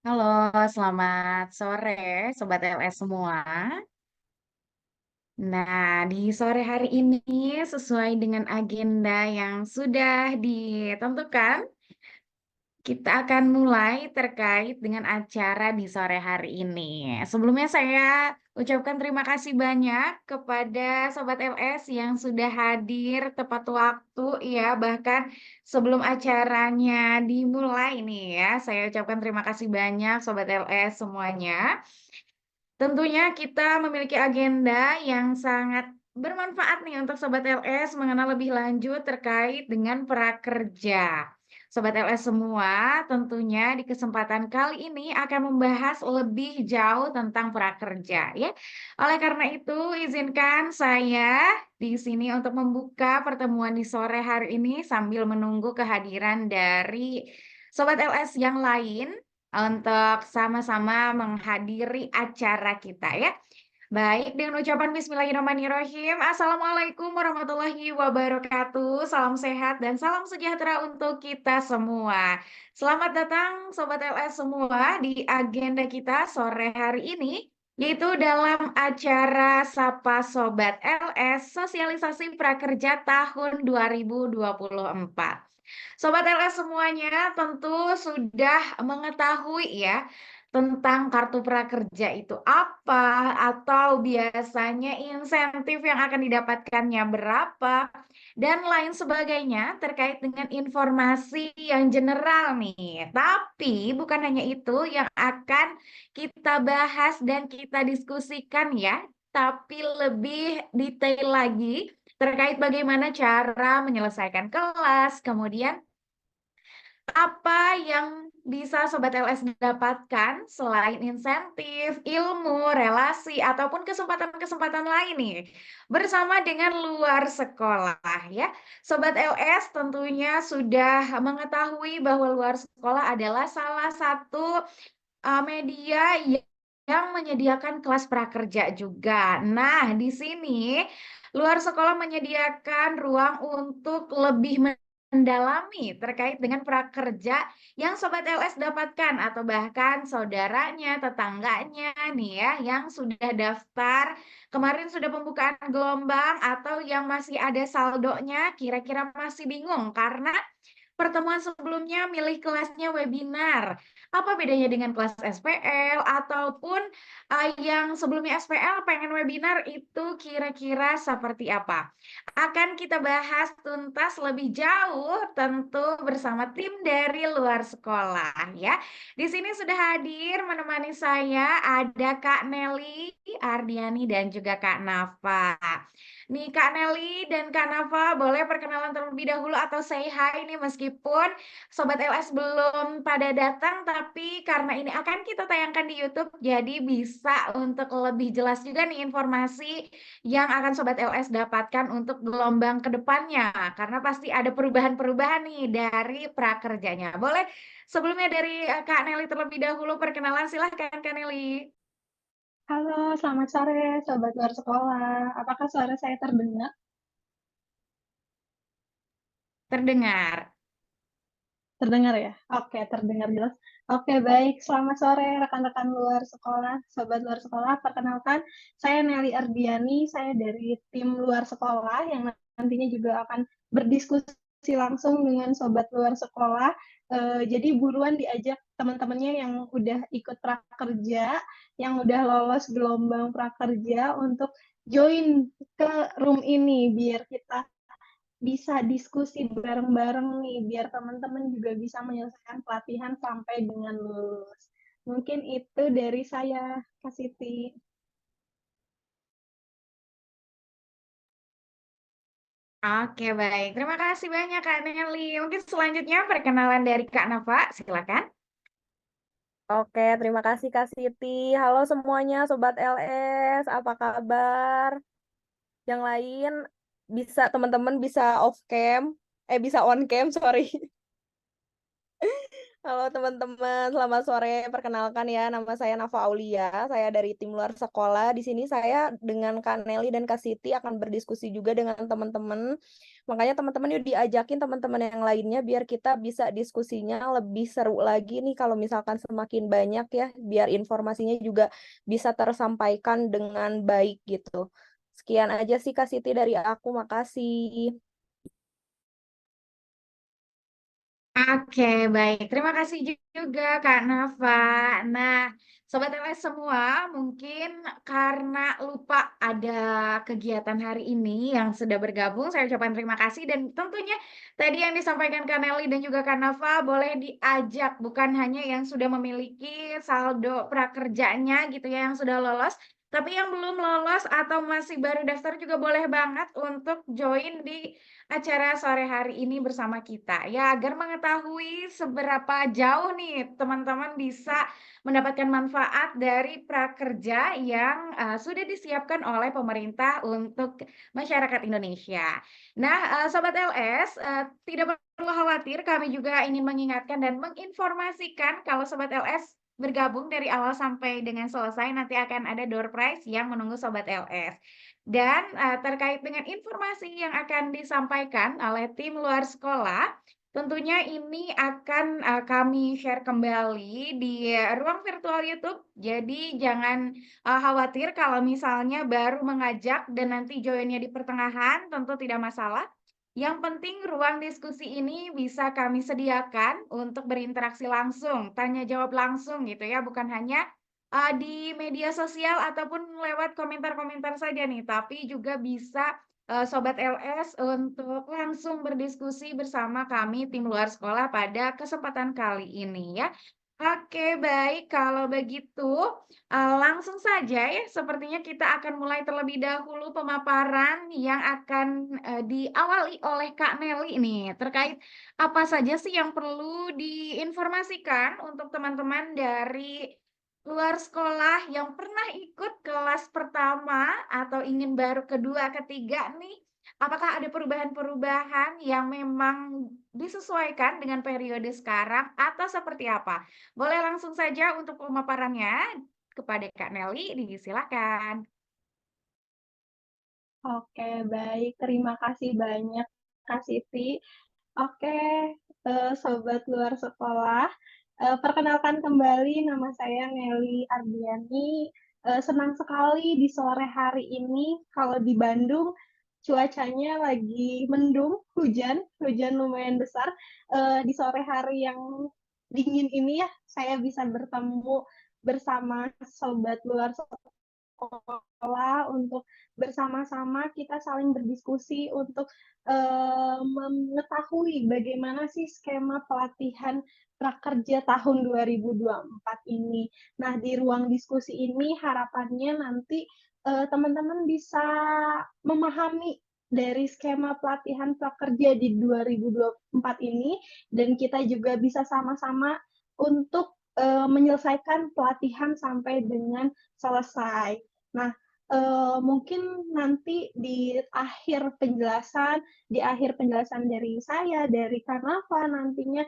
Halo, selamat sore Sobat LS semua. Nah, di sore hari ini sesuai dengan agenda yang sudah ditentukan, kita akan mulai terkait dengan acara di sore hari ini. Sebelumnya saya ucapkan terima kasih banyak kepada Sobat LS yang sudah hadir tepat waktu ya, bahkan sebelum acaranya dimulai nih ya. Saya ucapkan terima kasih banyak Sobat LS semuanya. Tentunya kita memiliki agenda yang sangat bermanfaat nih untuk Sobat LS mengenal lebih lanjut terkait dengan prakerja. Sobat LS semua, tentunya di kesempatan kali ini akan membahas lebih jauh tentang prakerja ya. Oleh karena itu, izinkan saya di sini untuk membuka pertemuan di sore hari ini sambil menunggu kehadiran dari Sobat LS yang lain untuk sama-sama menghadiri acara kita ya. Baik, dengan ucapan Bismillahirrahmanirrahim. Assalamualaikum warahmatullahi wabarakatuh. Salam sehat dan salam sejahtera untuk kita semua. Selamat datang Sobat LS semua di agenda kita sore hari ini, yaitu dalam acara Sapa Sobat LS Sosialisasi Prakerja tahun 2024. Sobat LS semuanya tentu sudah mengetahui ya tentang kartu prakerja itu apa, atau biasanya insentif yang akan didapatkannya berapa, dan lain sebagainya terkait dengan informasi yang general nih. Tapi bukan hanya itu yang akan kita bahas dan kita diskusikan ya, tapi lebih detail lagi terkait bagaimana cara menyelesaikan kelas, kemudian apa yang bisa Sobat LS dapatkan selain insentif, ilmu, relasi, ataupun kesempatan-kesempatan lain nih bersama dengan luar sekolah ya. Sobat LS tentunya sudah mengetahui bahwa luar sekolah adalah salah satu media yang menyediakan kelas prakerja juga. Nah, di sini luar sekolah menyediakan ruang untuk lebih mendalami terkait dengan prakerja yang Sobat LS dapatkan atau bahkan saudaranya, tetangganya nih ya yang sudah daftar, kemarin sudah pembukaan gelombang atau yang masih ada saldonya kira-kira masih bingung karena pertemuan sebelumnya milih kelasnya webinar. Apa bedanya dengan kelas SPL ataupun yang sebelumnya SPL pengen webinar itu kira-kira seperti apa? Akan kita bahas tuntas lebih jauh tentu bersama tim dari luar sekolah ya. Di sini sudah hadir menemani saya ada Kak Nelly Ardiani dan juga Kak Nafa. Nih Kak Nelly dan Kak Nafa boleh perkenalan terlebih dahulu atau say hi nih meskipun Sobat LS belum pada datang tapi karena ini akan kita tayangkan di YouTube jadi bisa untuk lebih jelas juga nih informasi yang akan Sobat LS dapatkan untuk gelombang kedepannya karena pasti ada perubahan-perubahan nih dari prakerjanya. Boleh sebelumnya dari Kak Nelly terlebih dahulu perkenalan silahkan Kak Nelly. Halo, selamat sore Sobat Luar Sekolah. Apakah suara saya terdengar? Terdengar. Terdengar ya? Oke, terdengar jelas. Oke, baik. Selamat sore rekan-rekan luar sekolah, Sobat luar sekolah. Perkenalkan, saya Nelly Ardiani. Saya dari tim luar sekolah yang nantinya juga akan berdiskusi langsung dengan Sobat luar sekolah. Jadi buruan diajak teman-temannya yang udah ikut prakerja, yang udah lolos gelombang prakerja untuk join ke room ini biar kita bisa diskusi bareng-bareng nih, biar teman-teman juga bisa menyelesaikan pelatihan sampai dengan lulus. Mungkin itu dari saya, Kak Siti. Oke, baik. Terima kasih banyak Kak Nelly. Mungkin selanjutnya perkenalan dari Kak Nafa, silakan. Oke, terima kasih Kak Siti. Halo semuanya, Sobat LS, apa kabar? Yang lain teman-teman bisa off cam, bisa on cam, sorry. Halo teman-teman, selamat sore. Perkenalkan ya, nama saya Nafa Aulia. Saya dari tim luar sekolah. Di sini saya dengan Kak Nelly dan Kak Siti akan berdiskusi juga dengan teman-teman. Makanya teman-teman yuk diajakin teman-teman yang lainnya biar kita bisa diskusinya lebih seru lagi nih kalau misalkan semakin banyak ya, biar informasinya juga bisa tersampaikan dengan baik gitu. Sekian aja sih Kak Siti dari aku, makasih. Oke, baik. Terima kasih juga Kak Nafa. Nah, Sobat LS semua, mungkin karena lupa ada kegiatan hari ini yang sudah bergabung, saya ucapkan terima kasih dan tentunya tadi yang disampaikan Kak Nelly dan juga Kak Nafa boleh diajak, bukan hanya yang sudah memiliki saldo prakerjanya gitu ya, yang sudah lolos, tapi yang belum lolos atau masih baru daftar juga boleh banget untuk join di acara sore hari ini bersama kita ya agar mengetahui seberapa jauh nih teman-teman bisa mendapatkan manfaat dari prakerja yang sudah disiapkan oleh pemerintah untuk masyarakat Indonesia. Nah, Sobat LS, tidak perlu khawatir, kami juga ingin mengingatkan dan menginformasikan kalau Sobat LS bergabung dari awal sampai dengan selesai nanti akan ada door prize yang menunggu Sobat LS. Dan terkait dengan informasi yang akan disampaikan oleh tim luar sekolah, tentunya ini akan kami share kembali di ruang virtual YouTube. Jadi jangan khawatir kalau misalnya baru mengajak dan nanti joinnya di pertengahan, tentu tidak masalah. Yang penting ruang diskusi ini bisa kami sediakan untuk berinteraksi langsung, tanya jawab langsung gitu ya, bukan hanya di media sosial ataupun lewat komentar-komentar saja nih, tapi juga bisa Sobat LS untuk langsung berdiskusi bersama kami tim luar sekolah pada kesempatan kali ini ya. Oke, baik. Kalau begitu, langsung saja ya. Sepertinya kita akan mulai terlebih dahulu pemaparan yang akan diawali oleh Kak Nelly nih terkait apa saja sih yang perlu diinformasikan untuk teman-teman dari luar sekolah yang pernah ikut kelas pertama atau ingin baru kedua, ketiga nih, apakah ada perubahan-perubahan yang memang disesuaikan dengan periode sekarang atau seperti apa? Boleh langsung saja untuk pemaparannya kepada Kak Nelly, disilakan. Oke, baik. Terima kasih banyak, Kak Siti. Oke, sobat luar sekolah, perkenalkan kembali nama saya Nelly Ardiani. Senang sekali di sore hari ini kalau di Bandung cuacanya lagi mendung, hujan lumayan besar. Di sore hari yang dingin ini ya, saya bisa bertemu bersama sobat luar sekolah untuk bersama-sama kita saling berdiskusi untuk mengetahui bagaimana sih skema pelatihan prakerja tahun 2024 ini. Nah, di ruang diskusi ini harapannya nanti teman-teman bisa memahami dari skema pelatihan prakerja di 2024 ini dan kita juga bisa sama-sama untuk menyelesaikan pelatihan sampai dengan selesai. Nah, mungkin nanti di akhir penjelasan dari saya, dari Kanafa nantinya,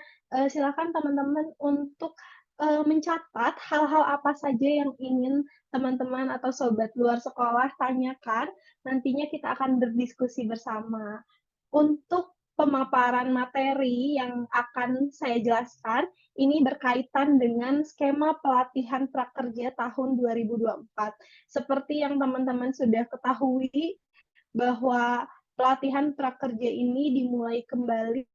silakan teman-teman untuk mencatat hal-hal apa saja yang ingin teman-teman atau sobat luar sekolah tanyakan. Nantinya kita akan berdiskusi bersama. Untuk pemaparan materi yang akan saya jelaskan, ini berkaitan dengan skema pelatihan prakerja tahun 2024. Seperti yang teman-teman sudah ketahui, bahwa pelatihan prakerja ini dimulai kembali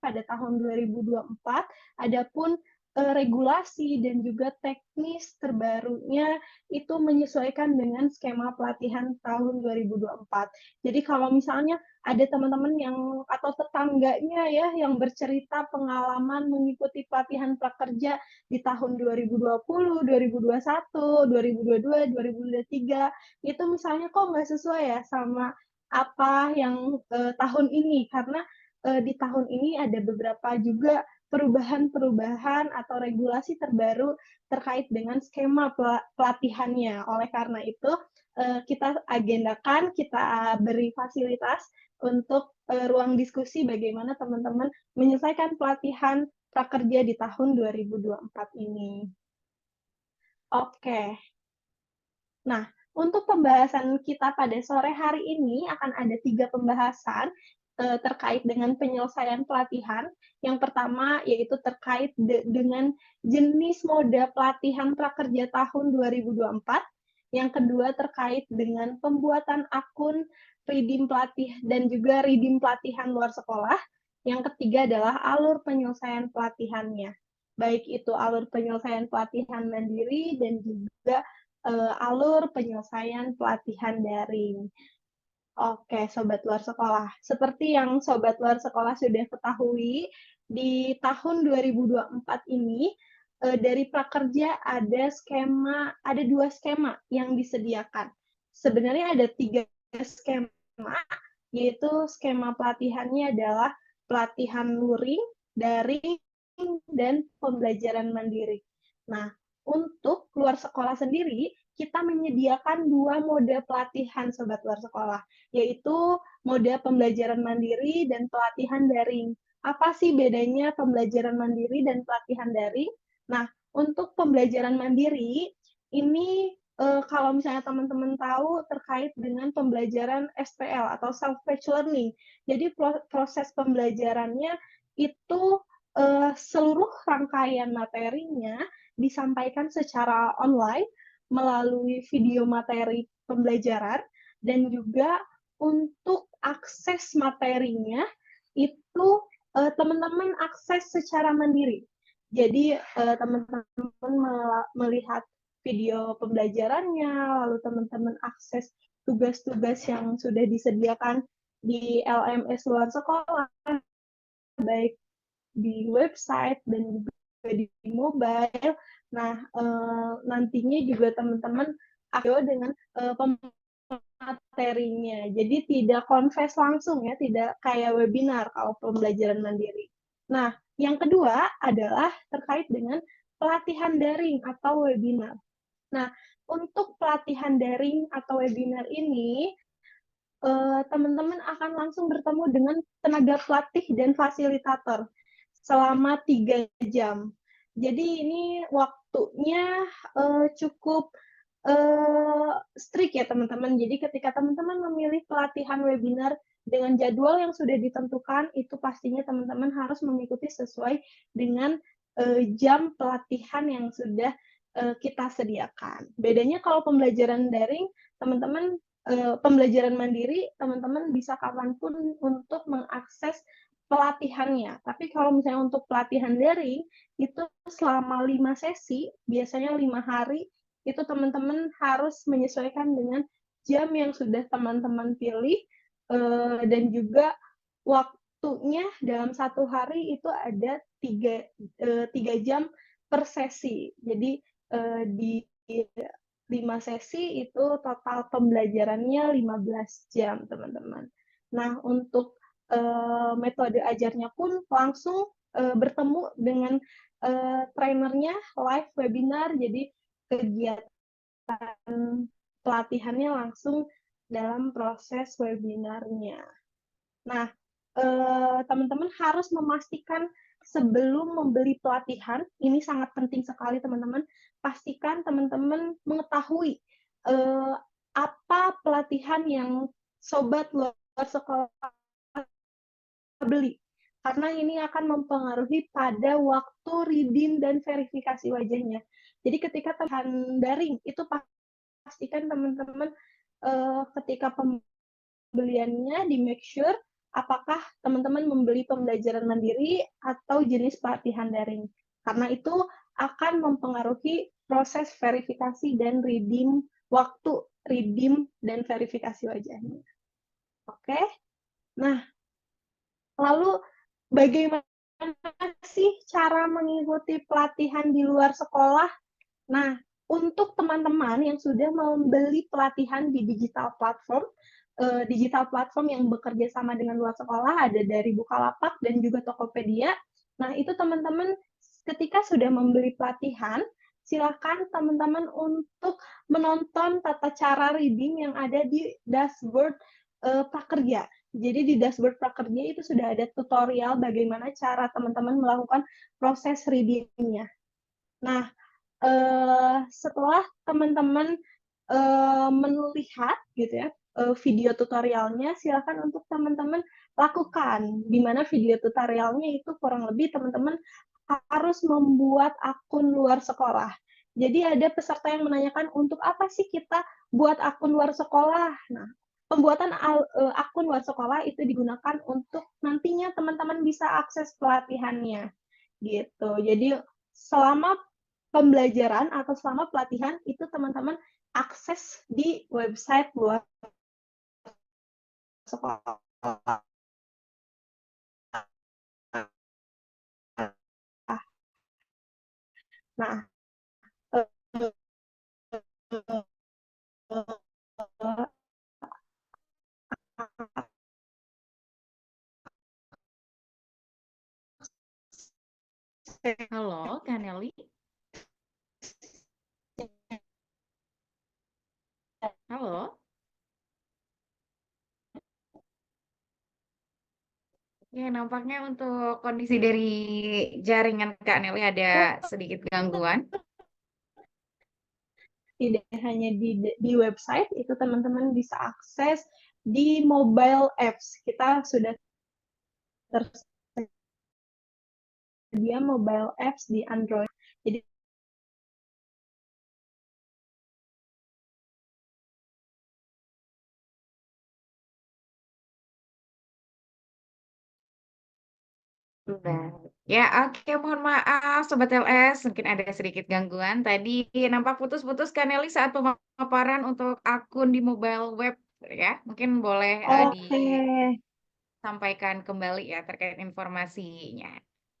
pada tahun 2024. Adapun regulasi dan juga teknis terbarunya itu menyesuaikan dengan skema pelatihan tahun 2024. Jadi kalau misalnya ada teman-teman yang atau tetangganya ya yang bercerita pengalaman mengikuti pelatihan prakerja di tahun 2020, 2021, 2022, 2023, itu misalnya kok nggak sesuai ya sama apa yang tahun ini, karena di tahun ini ada beberapa juga perubahan-perubahan atau regulasi terbaru terkait dengan skema pelatihannya. Oleh karena itu, kita agendakan, kita beri fasilitas untuk ruang diskusi bagaimana teman-teman menyelesaikan pelatihan prakerja di tahun 2024 ini. Oke. Nah, untuk pembahasan kita pada sore hari ini akan ada 3 pembahasan terkait dengan penyelesaian pelatihan. Yang pertama yaitu terkait dengan jenis mode pelatihan prakerja tahun 2024. Yang kedua terkait dengan pembuatan akun redeem pelatih dan juga redeem pelatihan luar sekolah. Yang ketiga adalah alur penyelesaian pelatihannya. Baik itu alur penyelesaian pelatihan mandiri dan juga alur penyelesaian pelatihan daring. Oke, Sobat Luar Sekolah. Seperti yang Sobat Luar Sekolah sudah ketahui, di tahun 2024 ini dari prakerja ada 2 skema yang disediakan. Sebenarnya ada 3 skema, yaitu skema pelatihannya adalah pelatihan luring, daring, dan pembelajaran mandiri. Nah, untuk luar sekolah sendiri, kita menyediakan 2 mode pelatihan Sobat Luar Sekolah, yaitu mode pembelajaran mandiri dan pelatihan daring. Apa sih bedanya pembelajaran mandiri dan pelatihan daring? Nah, untuk pembelajaran mandiri, ini kalau misalnya teman-teman tahu terkait dengan pembelajaran SPL atau self-paced learning. Jadi proses pembelajarannya itu seluruh rangkaian materinya disampaikan secara online melalui video materi pembelajaran, dan juga untuk akses materinya itu teman-teman akses secara mandiri. Jadi teman-teman melihat video pembelajarannya, lalu teman-teman akses tugas-tugas yang sudah disediakan di LMS luar sekolah, baik di website dan juga di mobile. Nah, nantinya juga teman-teman ayo dengan materinya. Jadi tidak confess langsung ya, tidak kayak webinar kalau pembelajaran mandiri. Nah, yang kedua adalah terkait dengan pelatihan daring atau webinar. Nah, untuk pelatihan daring atau webinar ini, teman-teman akan langsung bertemu dengan tenaga pelatih dan fasilitator selama 3 jam. Jadi ini waktunya cukup strict ya teman-teman. Jadi ketika teman-teman memilih pelatihan webinar dengan jadwal yang sudah ditentukan, itu pastinya teman-teman harus mengikuti sesuai dengan jam pelatihan yang sudah kita sediakan. Bedanya kalau pembelajaran daring, teman-teman pembelajaran mandiri, teman-teman bisa kapanpun untuk mengakses pelatihannya. Tapi kalau misalnya untuk pelatihan daring, itu selama 5 sesi, biasanya 5 hari, itu teman-teman harus menyesuaikan dengan jam yang sudah teman-teman pilih, dan juga waktunya dalam 1 hari itu ada 3 jam per sesi. Jadi di 5 sesi itu total pembelajarannya 15 jam, teman-teman. Nah, untuk metode ajarnya pun langsung bertemu dengan trainernya live webinar, jadi kegiatan pelatihannya langsung dalam proses webinarnya. Nah, teman-teman harus memastikan sebelum membeli pelatihan, ini sangat penting sekali teman-teman, pastikan teman-teman mengetahui apa pelatihan yang sobat luar sekolah beli. Karena ini akan mempengaruhi pada waktu redeem dan verifikasi wajahnya. Jadi ketika pelatihan daring, itu pastikan teman-teman ketika pembeliannya di make sure apakah teman-teman membeli pembelajaran mandiri atau jenis pelatihan daring. Karena itu akan mempengaruhi proses verifikasi dan redeem, waktu redeem dan verifikasi wajahnya. Oke? Nah, lalu bagaimana sih cara mengikuti pelatihan di luar sekolah? Nah, untuk teman-teman yang sudah membeli pelatihan di digital platform yang bekerja sama dengan luar sekolah, ada dari Bukalapak dan juga Tokopedia. Nah, itu teman-teman ketika sudah membeli pelatihan, silakan teman-teman untuk menonton tata cara reading yang ada di dashboard prakerja. Jadi di dashboard prakerja itu sudah ada tutorial bagaimana cara teman-teman melakukan proses redeeming-nya. Nah, setelah teman-teman melihat gitu ya video tutorialnya, silakan untuk teman-teman lakukan. Di mana video tutorialnya itu kurang lebih teman-teman harus membuat akun luar sekolah. Jadi ada peserta yang menanyakan untuk apa sih kita buat akun luar sekolah. Nah, pembuatan akun luar sekolah itu digunakan untuk nantinya teman-teman bisa akses pelatihannya gitu. Jadi selama pembelajaran atau selama pelatihan itu teman-teman akses di website luar sekolah. Nah, Halo, Kak Nelly. Halo. Ya, nampaknya untuk kondisi dari jaringan Kak Nelly ada sedikit gangguan. tidak hanya di website, itu teman-teman bisa akses di mobile apps. Kita sudah tersedia mobile apps di Android. Jadi Ya, oke, mohon maaf Sobat LS, mungkin ada sedikit gangguan. Tadi nampak putus-putus Kak Nelly saat pemaparan untuk akun di mobile web ya. Mungkin boleh oke, disampaikan kembali ya terkait informasinya.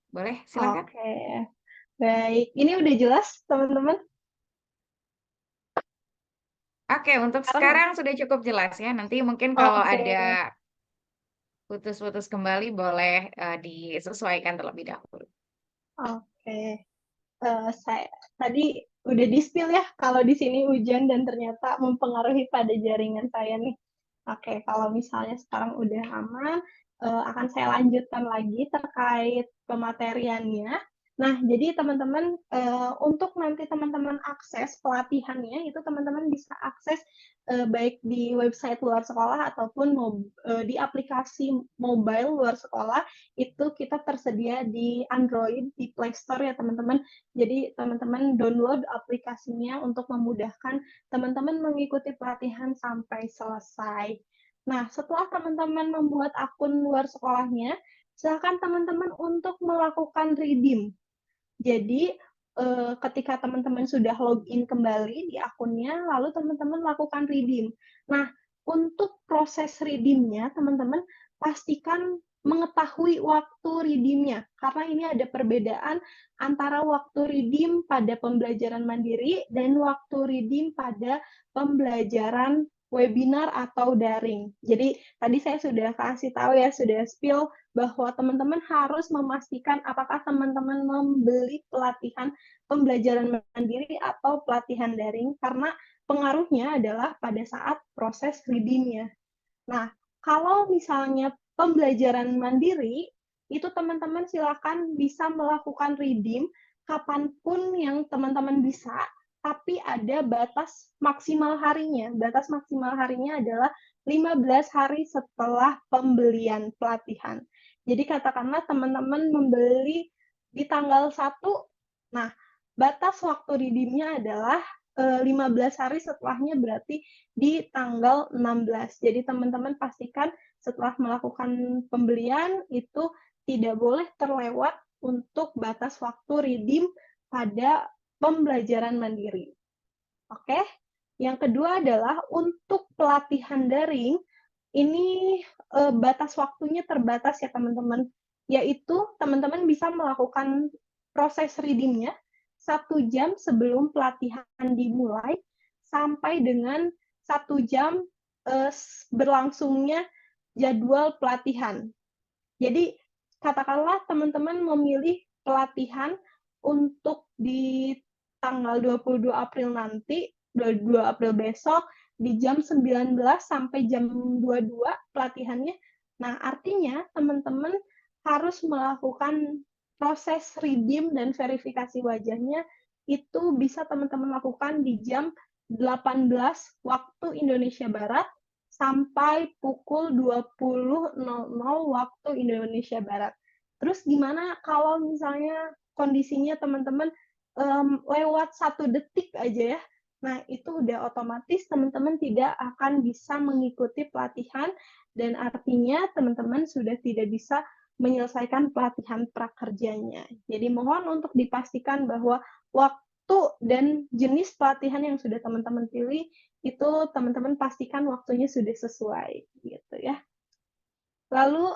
Boleh, silakan. oke. Baik, ini udah jelas teman-teman? Oke, untuk Sekarang sekarang sudah cukup jelas ya. Nanti mungkin kalau oke. ada putus-putus kembali boleh disesuaikan terlebih dahulu. Oke. Saya tadi udah di-spill ya kalau di sini hujan dan ternyata mempengaruhi pada jaringan saya nih. Oke, kalau misalnya sekarang udah aman, akan saya lanjutkan lagi terkait pemateriannya. Nah, jadi teman-teman untuk nanti teman-teman akses pelatihannya itu teman-teman bisa akses baik di website luar sekolah ataupun di aplikasi mobile luar sekolah itu kita tersedia di Android di Play Store ya teman-teman. Jadi teman-teman download aplikasinya untuk memudahkan teman-teman mengikuti pelatihan sampai selesai. Nah, setelah teman-teman membuat akun luar sekolahnya, silakan teman-teman untuk melakukan redeem. Jadi, ketika teman-teman sudah login kembali di akunnya, lalu teman-teman lakukan redeem. Nah, untuk proses redeemnya, teman-teman pastikan mengetahui waktu redeemnya, karena ini ada perbedaan antara waktu redeem pada pembelajaran mandiri dan waktu redeem pada pembelajaran webinar atau daring. Jadi tadi saya sudah kasih tahu ya, sudah spill bahwa teman-teman harus memastikan apakah teman-teman membeli pelatihan pembelajaran mandiri atau pelatihan daring, karena pengaruhnya adalah pada saat proses redeemnya. Nah, kalau misalnya pembelajaran mandiri, itu teman-teman silakan bisa melakukan redeem kapanpun yang teman-teman bisa, tapi ada batas maksimal harinya. Batas maksimal harinya adalah 15 hari setelah pembelian pelatihan. Jadi katakanlah teman-teman membeli di tanggal 1, nah batas waktu redeemnya adalah 15 hari setelahnya, berarti di tanggal 16. Jadi teman-teman pastikan setelah melakukan pembelian itu tidak boleh terlewat untuk batas waktu redeem pada pembelajaran mandiri. Oke. Yang kedua adalah untuk pelatihan daring, ini batas waktunya terbatas ya teman-teman, yaitu teman-teman bisa melakukan proses redeemnya 1 jam sebelum pelatihan dimulai sampai dengan 1 jam berlangsungnya jadwal pelatihan. Jadi katakanlah teman-teman memilih pelatihan untuk di tanggal 22 April nanti, 22 April besok, di jam 19 sampai jam 22 pelatihannya, Nah, artinya teman-teman harus melakukan proses redeem dan verifikasi wajahnya itu bisa teman-teman lakukan di jam 18 waktu Indonesia Barat sampai pukul 20.00 waktu Indonesia Barat. Terus gimana kalau misalnya kondisinya teman-teman lewat 1 detik aja ya? Nah, itu udah otomatis teman-teman tidak akan bisa mengikuti pelatihan dan artinya teman-teman sudah tidak bisa menyelesaikan pelatihan prakerjanya. Jadi mohon untuk dipastikan bahwa waktu dan jenis pelatihan yang sudah teman-teman pilih itu teman-teman pastikan waktunya sudah sesuai gitu ya. Lalu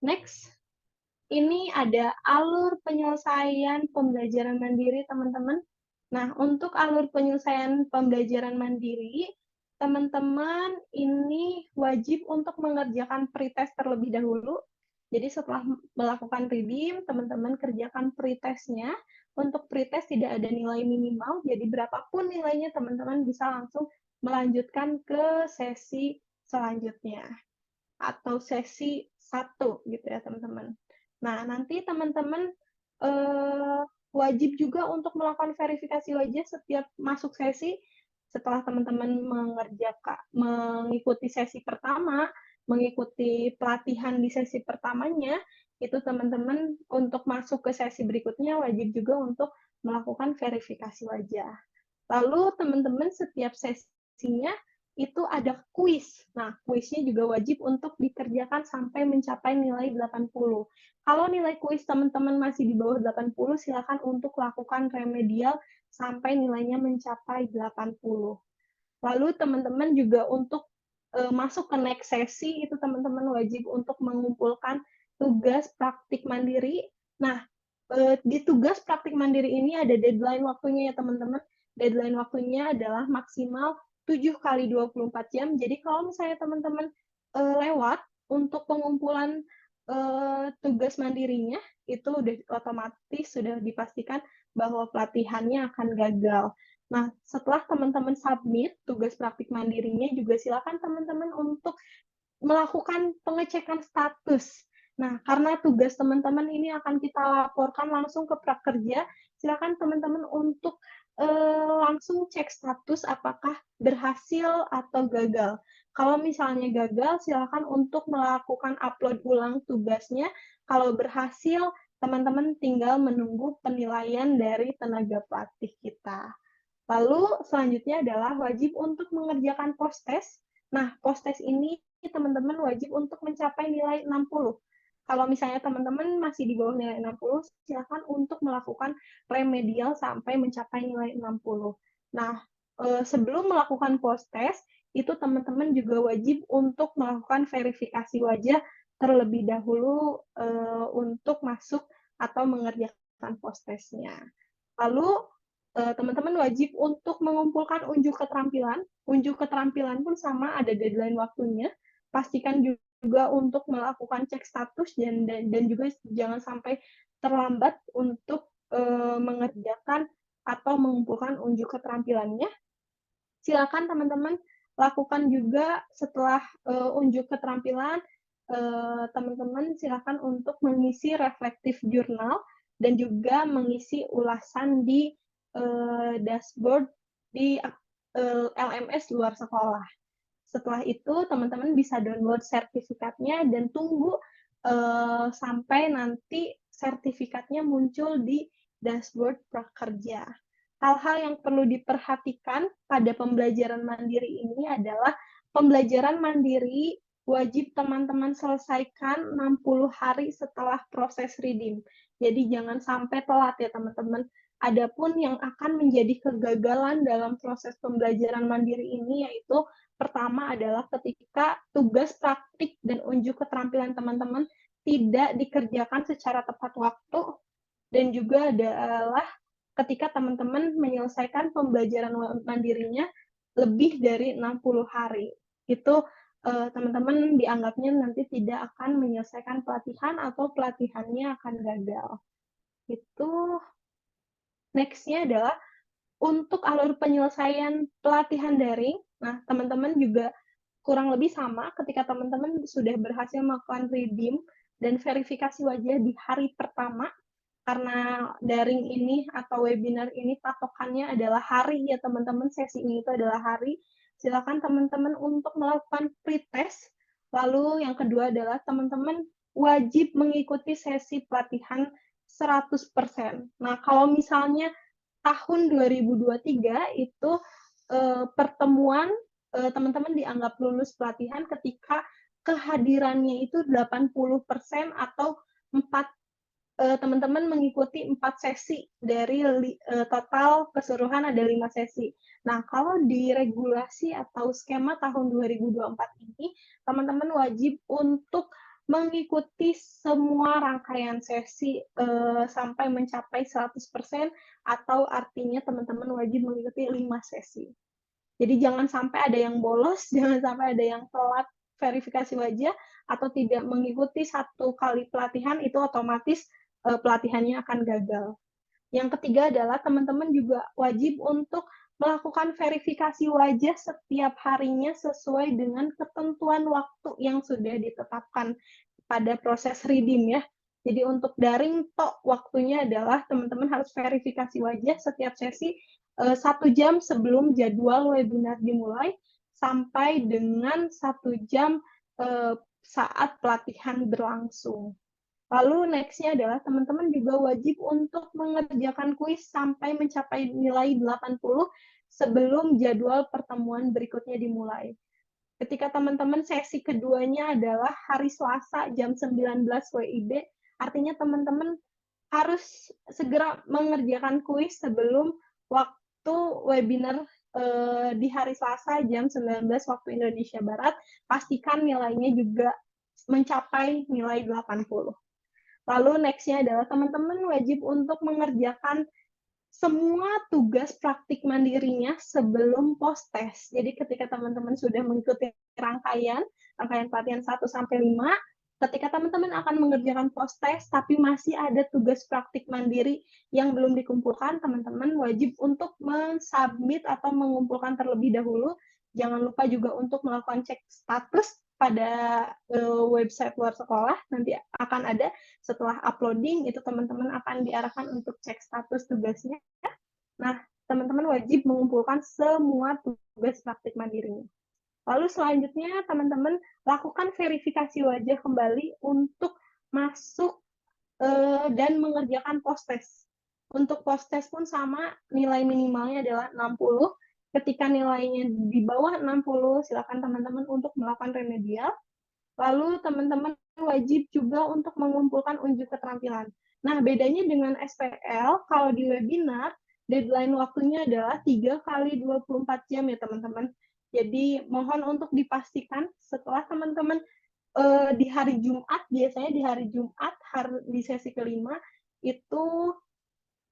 next, ini ada alur penyelesaian pembelajaran mandiri teman-teman. Nah, untuk alur penyelesaian pembelajaran mandiri, teman-teman ini wajib untuk mengerjakan pretest terlebih dahulu. Jadi setelah melakukan redeem, teman-teman kerjakan pretestnya. Untuk pretest tidak ada nilai minimal, jadi berapapun nilainya teman-teman bisa langsung melanjutkan ke sesi selanjutnya atau sesi 1 gitu ya teman-teman. Nah, nanti teman-teman wajib juga untuk melakukan verifikasi wajah setiap masuk sesi. Setelah teman-teman mengikuti sesi pertama, mengikuti pelatihan di sesi pertamanya, itu teman-teman untuk masuk ke sesi berikutnya wajib juga untuk melakukan verifikasi wajah. Lalu teman-teman setiap sesinya itu ada kuis. Nah, kuisnya juga wajib untuk dikerjakan sampai mencapai nilai 80. Kalau nilai kuis teman-teman masih di bawah 80, silakan untuk lakukan remedial sampai nilainya mencapai 80. Lalu teman-teman juga untuk masuk ke next sesi, itu teman-teman wajib untuk mengumpulkan tugas praktik mandiri. Nah, di tugas praktik mandiri ini ada deadline waktunya ya teman-teman. Deadline waktunya adalah maksimal 7 kali 24 jam. Jadi kalau misalnya teman-teman lewat untuk pengumpulan tugas mandirinya, itu udah otomatis sudah dipastikan bahwa pelatihannya akan gagal. Nah, setelah teman-teman submit tugas praktik mandirinya, juga silakan teman-teman untuk melakukan pengecekan status. Nah, karena tugas teman-teman ini akan kita laporkan langsung ke prakerja, silakan teman-teman untuk langsung cek status apakah berhasil atau gagal. Kalau misalnya gagal, silakan untuk melakukan upload ulang tugasnya. Kalau berhasil, teman-teman tinggal menunggu penilaian dari tenaga pelatih kita. Lalu selanjutnya adalah wajib untuk mengerjakan post-test. Nah, post-test ini teman-teman wajib untuk mencapai nilai 60. Kalau misalnya teman-teman masih di bawah nilai 60, silakan untuk melakukan remedial sampai mencapai nilai 60. Nah, sebelum melakukan post-test, itu teman-teman juga wajib untuk melakukan verifikasi wajah terlebih dahulu untuk masuk atau mengerjakan post-testnya. Lalu teman-teman wajib untuk mengumpulkan unjuk keterampilan. Unjuk keterampilan pun sama, ada deadline waktunya. Pastikan juga untuk melakukan cek status dan juga jangan sampai terlambat untuk mengerjakan atau mengumpulkan unjuk keterampilannya. Silakan teman-teman lakukan juga setelah unjuk keterampilan, teman-teman silakan untuk mengisi reflective journal dan juga mengisi ulasan di dashboard di LMS luar sekolah. Setelah itu teman-teman bisa download sertifikatnya dan tunggu sampai nanti sertifikatnya muncul di dashboard prakerja. Hal-hal yang perlu diperhatikan pada pembelajaran mandiri ini adalah pembelajaran mandiri wajib teman-teman selesaikan 60 hari setelah proses redeem. Jadi jangan sampai telat ya teman-teman. Adapun yang akan menjadi kegagalan dalam proses pembelajaran mandiri ini yaitu pertama adalah ketika tugas praktik dan unjuk keterampilan teman-teman tidak dikerjakan secara tepat waktu, dan juga adalah ketika teman-teman menyelesaikan pembelajaran mandirinya lebih dari 60 hari. Itu teman-teman dianggapnya nanti tidak akan menyelesaikan pelatihan atau pelatihannya akan gagal. Itu next-nya adalah untuk alur penyelesaian pelatihan daring. Nah, teman-teman juga kurang lebih sama ketika teman-teman sudah berhasil melakukan redeem dan verifikasi wajah di hari pertama, karena daring ini atau webinar ini patokannya adalah hari ya teman-teman, sesi ini itu adalah hari. Silakan teman-teman untuk melakukan pretest. Lalu yang kedua adalah teman-teman wajib mengikuti sesi pelatihan 100%. Nah, kalau misalnya tahun 2023 itu pertemuan teman-teman dianggap lulus pelatihan ketika kehadirannya itu 80% atau 4 teman-teman mengikuti 4 sesi dari total keseluruhan ada 5 sesi. Nah, kalau di regulasi atau skema tahun 2024 ini, teman-teman wajib untuk mengikuti semua rangkaian sesi sampai mencapai 100%, atau artinya teman-teman wajib mengikuti 5 sesi. Jadi jangan sampai ada yang bolos, jangan sampai ada yang telat verifikasi wajah, atau tidak mengikuti 1 kali pelatihan, itu otomatis pelatihannya akan gagal. Yang ketiga adalah teman-teman juga wajib untuk melakukan verifikasi wajah setiap harinya sesuai dengan ketentuan waktu yang sudah ditetapkan pada proses redeem ya. Jadi untuk daring tok waktunya adalah teman-teman harus verifikasi wajah setiap sesi 1 jam sebelum jadwal webinar dimulai sampai dengan 1 jam saat pelatihan berlangsung. Lalu next-nya adalah teman-teman juga wajib untuk mengerjakan kuis sampai mencapai nilai 80 sebelum jadwal pertemuan berikutnya dimulai. Ketika teman-teman sesi keduanya adalah hari Selasa jam 19 WIB, artinya teman-teman harus segera mengerjakan kuis sebelum waktu webinar di hari Selasa jam 19 waktu Indonesia Barat. Pastikan nilainya juga mencapai nilai 80. Lalu next-nya adalah teman-teman wajib untuk mengerjakan semua tugas praktik mandirinya sebelum post-test. Jadi ketika teman-teman sudah mengikuti rangkaian pelatihan 1 sampai 5, ketika teman-teman akan mengerjakan post-test tapi masih ada tugas praktik mandiri yang belum dikumpulkan, teman-teman wajib untuk mensubmit atau mengumpulkan terlebih dahulu. Jangan lupa juga untuk melakukan cek status pada website luar sekolah, nanti akan ada setelah uploading, itu teman-teman akan diarahkan untuk cek status tugasnya. Nah, teman-teman wajib mengumpulkan semua tugas praktik mandirinya. Lalu selanjutnya, teman-teman lakukan verifikasi wajah kembali untuk masuk dan mengerjakan post-test. Untuk post-test pun sama, nilai minimalnya adalah 60. Ketika nilainya di bawah 60, silakan teman-teman untuk melakukan remedial. Lalu teman-teman wajib juga untuk mengumpulkan unjuk keterampilan. Nah, bedanya dengan SPL, kalau di webinar, deadline waktunya adalah 3 kali 24 jam ya teman-teman. Jadi mohon untuk dipastikan setelah teman-teman di hari Jumat, biasanya di hari Jumat, di sesi kelima, itu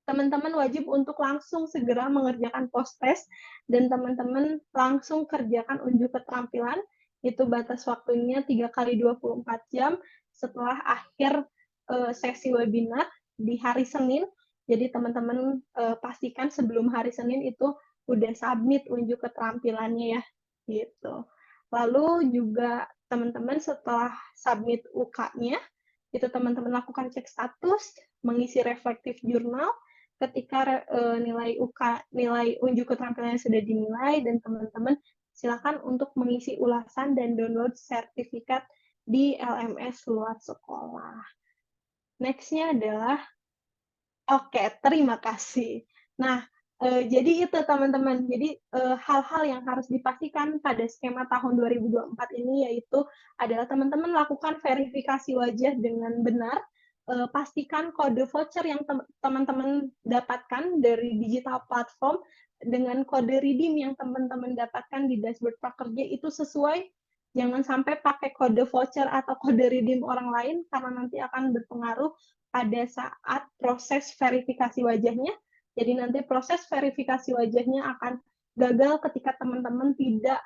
teman-teman wajib untuk langsung segera mengerjakan post-test, dan teman-teman langsung kerjakan unjuk keterampilan. Itu batas waktunya 3 kali 24 jam setelah akhir sesi webinar di hari Senin. Jadi teman-teman pastikan sebelum hari Senin itu udah submit unjuk keterampilannya ya, gitu. Lalu juga teman-teman setelah submit UK-nya, itu teman-teman lakukan cek status, mengisi reflective journal. Ketika nilai unjuk keterampilannya sudah dinilai, dan teman-teman silakan untuk mengisi ulasan dan download sertifikat di LMS luar sekolah. Next-nya adalah, oke, terima kasih. Nah, jadi itu teman-teman. Jadi hal-hal yang harus dipastikan pada skema tahun 2024 ini yaitu adalah teman-teman lakukan verifikasi wajah dengan benar. Pastikan kode voucher yang teman-teman dapatkan dari digital platform dengan kode redeem yang teman-teman dapatkan di dashboard prakerja itu sesuai. Jangan sampai pakai kode voucher atau kode redeem orang lain, karena nanti akan berpengaruh pada saat proses verifikasi wajahnya. Jadi nanti proses verifikasi wajahnya akan gagal ketika teman-teman tidak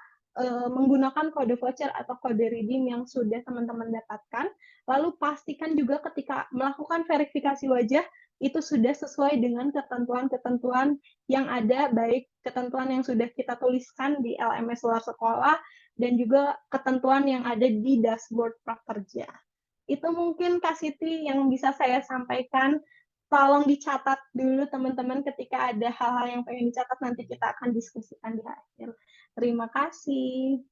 menggunakan kode voucher atau kode redeem yang sudah teman-teman dapatkan. Lalu pastikan juga ketika melakukan verifikasi wajah itu sudah sesuai dengan ketentuan-ketentuan yang ada, baik ketentuan yang sudah kita tuliskan di LMS luar sekolah dan juga ketentuan yang ada di dashboard prakerja. Itu mungkin Kak Siti yang bisa saya sampaikan. Tolong dicatat dulu teman-teman ketika ada hal-hal yang pengen dicatat, nanti kita akan diskusikan di akhir. Terima kasih.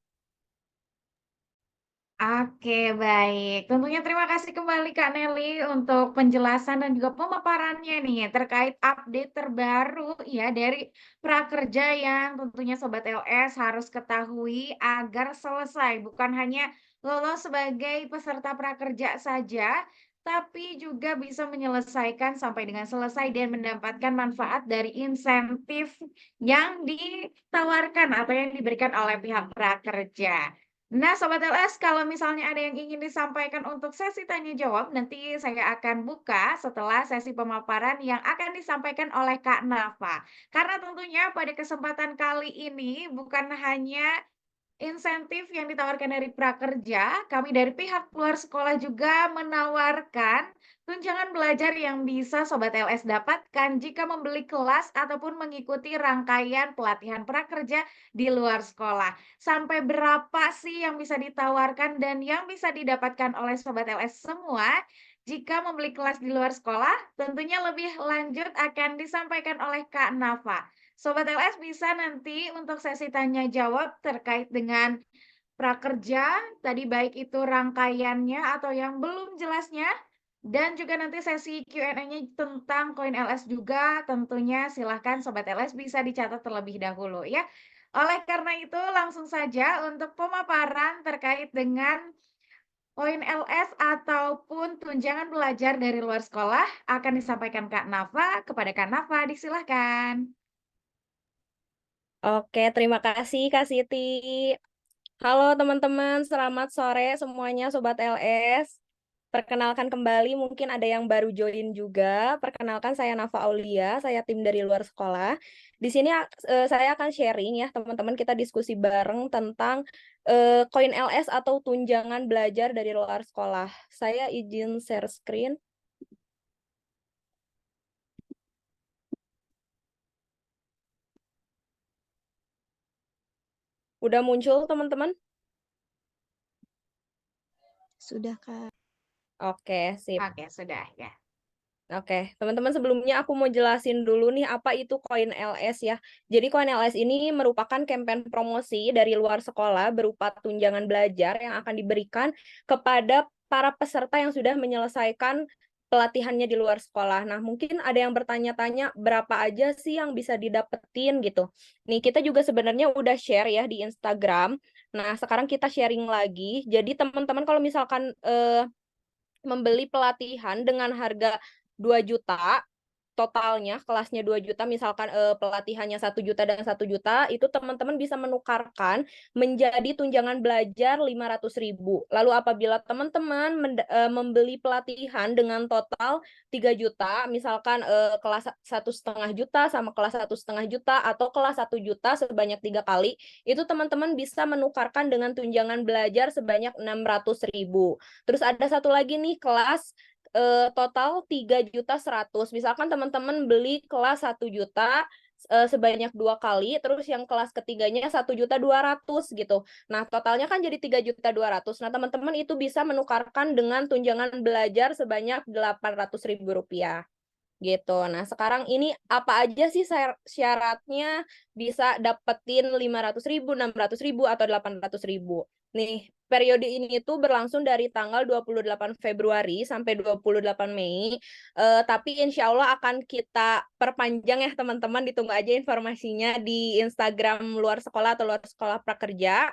Oke, baik. Tentunya terima kasih kembali Kak Nelly untuk penjelasan dan juga pemaparannya nih terkait update terbaru ya dari prakerja yang tentunya Sobat LS harus ketahui agar selesai. Bukan hanya lolos sebagai peserta prakerja saja, tapi juga bisa menyelesaikan sampai dengan selesai dan mendapatkan manfaat dari insentif yang ditawarkan atau yang diberikan oleh pihak prakerja. Nah, Sobat LS, kalau misalnya ada yang ingin disampaikan untuk sesi tanya jawab, nanti saya akan buka setelah sesi pemaparan yang akan disampaikan oleh Kak Nafa. Karena tentunya pada kesempatan kali ini bukan hanya insentif yang ditawarkan dari prakerja, kami dari pihak luar sekolah juga menawarkan tunjangan belajar yang bisa Sobat LS dapatkan jika membeli kelas ataupun mengikuti rangkaian pelatihan prakerja di luar sekolah. Sampai berapa sih yang bisa ditawarkan dan yang bisa didapatkan oleh Sobat LS semua? Jika membeli kelas di luar sekolah, tentunya lebih lanjut akan disampaikan oleh Kak Nafa. Sobat LS bisa nanti untuk sesi tanya jawab terkait dengan prakerja, tadi baik itu rangkaiannya atau yang belum jelasnya, dan juga nanti sesi Q&A-nya tentang koin LS juga, tentunya silahkan Sobat LS bisa dicatat terlebih dahulu ya. Oleh karena itu langsung saja untuk pemaparan terkait dengan koin LS ataupun tunjangan belajar dari luar sekolah akan disampaikan Kak Nafa. Kepada Kak Nafa, disilahkan. Oke, terima kasih Kak Siti. Halo teman-teman, selamat sore semuanya Sobat LS. Perkenalkan kembali, mungkin ada yang baru join juga. Perkenalkan saya Nafa Aulia, saya tim dari luar sekolah. Di sini saya akan sharing ya teman-teman, kita diskusi bareng tentang koin LS atau tunjangan belajar dari luar sekolah. Saya izin share screen. Udah muncul teman-teman? Sudah, Kak. Oke, sip. Oke, sudah ya. Oke, teman-teman sebelumnya aku mau jelasin dulu nih apa itu koin LS ya. Jadi koin LS ini merupakan campaign promosi dari luar sekolah berupa tunjangan belajar yang akan diberikan kepada para peserta yang sudah menyelesaikan pelatihannya di luar sekolah. Nah, mungkin ada yang bertanya-tanya berapa aja sih yang bisa didapetin gitu. Nih, kita juga sebenarnya udah share ya di Instagram. Nah, sekarang kita sharing lagi. Jadi teman-teman kalau misalkan membeli pelatihan dengan harga 2 juta, totalnya kelasnya 2 juta, misalkan pelatihannya 1 juta dan 1 juta, itu teman-teman bisa menukarkan menjadi tunjangan belajar 500.000. Lalu apabila teman-teman membeli pelatihan dengan total 3 juta, misalkan kelas 1,5 juta sama kelas 1,5 juta atau kelas 1 juta sebanyak 3 kali, itu teman-teman bisa menukarkan dengan tunjangan belajar sebanyak 600.000. Terus ada satu lagi nih kelas total 3.100.000. Misalkan teman-teman beli kelas 1 juta sebanyak 2 kali, terus yang kelas ketiganya 1.200.000 gitu. Nah, totalnya kan jadi 3.200.000. Nah, teman-teman itu bisa menukarkan dengan tunjangan belajar sebanyak Rp800.000 gitu. Nah, sekarang ini apa aja sih syaratnya bisa dapetin 500.000, 600.000 atau 800.000? Nih, periode ini itu berlangsung dari tanggal 28 Februari sampai 28 Mei. Tapi insya Allah akan kita perpanjang ya teman-teman, ditunggu aja informasinya di Instagram luar sekolah atau luar sekolah prakerja.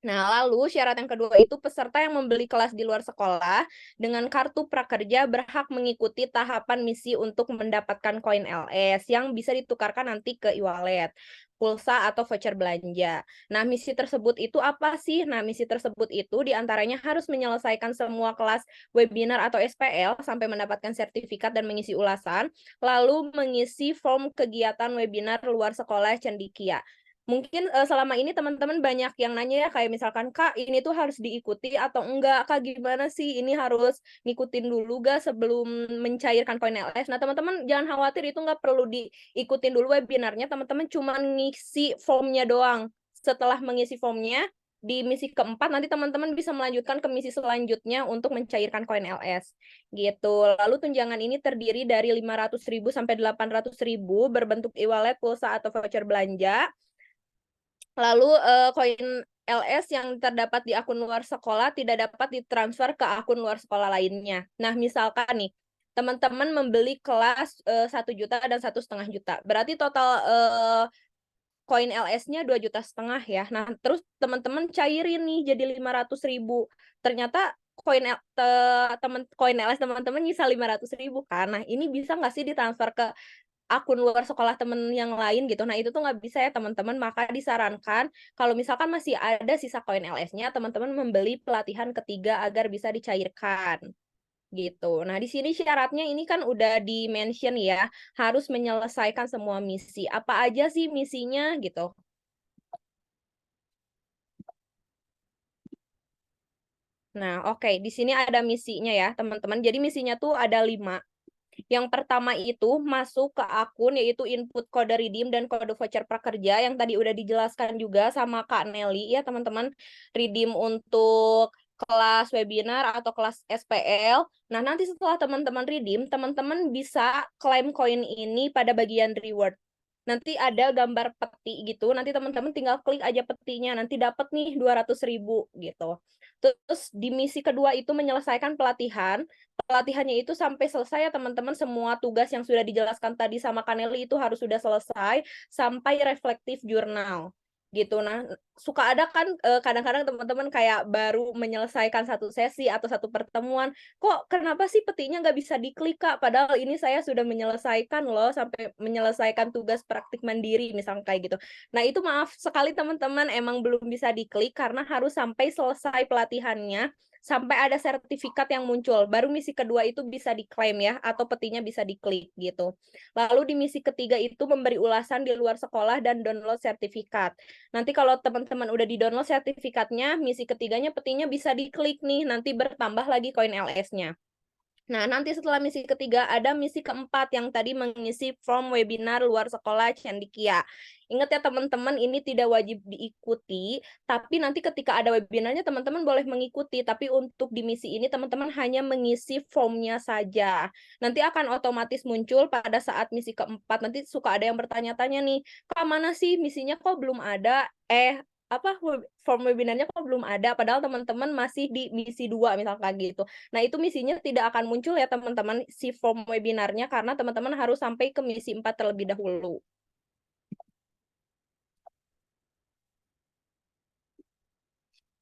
Nah, lalu syarat yang kedua itu peserta yang membeli kelas di luar sekolah dengan kartu prakerja berhak mengikuti tahapan misi untuk mendapatkan koin LS yang bisa ditukarkan nanti ke e-wallet, pulsa atau voucher belanja. Nah, misi tersebut itu apa sih? Nah, misi tersebut itu diantaranya harus menyelesaikan semua kelas webinar atau SPL sampai mendapatkan sertifikat dan mengisi ulasan, lalu mengisi form kegiatan webinar luar sekolah Cendikia. Mungkin selama ini teman-teman banyak yang nanya ya kayak misalkan Kak ini tuh harus diikuti atau enggak, Kak gimana sih ini harus ngikutin dulu gak sebelum mencairkan koin LS. Nah teman-teman jangan khawatir, itu nggak perlu diikutin dulu webinarnya, teman-teman cuma ngisi formnya doang. Setelah mengisi formnya di misi keempat nanti teman-teman bisa melanjutkan ke misi selanjutnya untuk mencairkan koin LS gitu. Lalu tunjangan ini terdiri dari 500.000 sampai 800.000 berbentuk e-wallet, pulsa atau voucher belanja. Lalu koin LS yang terdapat di akun luar sekolah tidak dapat ditransfer ke akun luar sekolah lainnya. Nah, misalkan nih teman-teman membeli kelas 1 juta dan 1,5 juta. Berarti total koin LS-nya 2,5 juta ya. Nah, terus teman-teman cairin nih jadi 500.000. Ternyata koin LS teman-teman nyisa 500.000 kan. Nah, ini bisa nggak sih ditransfer ke akun luar sekolah temen yang lain gitu. Nah, itu tuh nggak bisa ya teman-teman. Maka disarankan kalau misalkan masih ada sisa koin LS-nya, teman-teman membeli pelatihan ketiga agar bisa dicairkan gitu. Nah, di sini syaratnya ini kan udah di-mention ya, harus menyelesaikan semua misi. Apa aja sih misinya gitu. Nah, oke, di sini ada misinya ya, teman-teman. Jadi misinya tuh ada 5. Yang pertama itu masuk ke akun yaitu input kode redeem dan kode voucher prakerja yang tadi udah dijelaskan juga sama Kak Nelly ya teman-teman. Redeem untuk kelas webinar atau kelas SPL. Nah, nanti setelah teman-teman redeem, teman-teman bisa klaim koin ini pada bagian reward. Nanti ada gambar peti gitu. Nanti teman-teman tinggal klik aja petinya. Nanti dapat nih 200.000 gitu. Terus di misi kedua itu menyelesaikan pelatihan. Pelatihannya itu sampai selesai ya teman-teman. Semua tugas yang sudah dijelaskan tadi sama Kaneli itu harus sudah selesai sampai reflektif jurnal gitu. Nah, suka ada kan kadang-kadang teman-teman kayak baru menyelesaikan satu sesi atau satu pertemuan, kok kenapa sih petinya nggak bisa diklik Kak? Padahal ini saya sudah menyelesaikan loh sampai menyelesaikan tugas praktik mandiri misalnya kayak gitu. Nah, itu maaf sekali teman-teman emang belum bisa diklik karena harus sampai selesai pelatihannya sampai ada sertifikat yang muncul. Baru misi kedua itu bisa diklaim ya atau petinya bisa diklik gitu. Lalu di misi ketiga itu memberi ulasan di luar sekolah dan download sertifikat. Nanti kalau teman-teman udah di-download sertifikatnya, misi ketiganya petinya bisa diklik nih, nanti bertambah lagi koin LS-nya. Nah, nanti setelah misi ketiga ada misi keempat yang tadi mengisi form webinar luar sekolah Cendikia. Ingat ya teman-teman, ini tidak wajib diikuti, tapi nanti ketika ada webinarnya teman-teman boleh mengikuti, tapi untuk di misi ini teman-teman hanya mengisi formnya saja. Nanti akan otomatis muncul pada saat misi keempat. Nanti suka ada yang bertanya-tanya nih, Kak mana sih misinya kok belum ada? Form webinarnya kok belum ada, padahal teman-teman masih di misi 2 misalkan gitu. Nah, itu misinya tidak akan muncul ya teman-teman si form webinarnya karena teman-teman harus sampai ke misi 4 terlebih dahulu.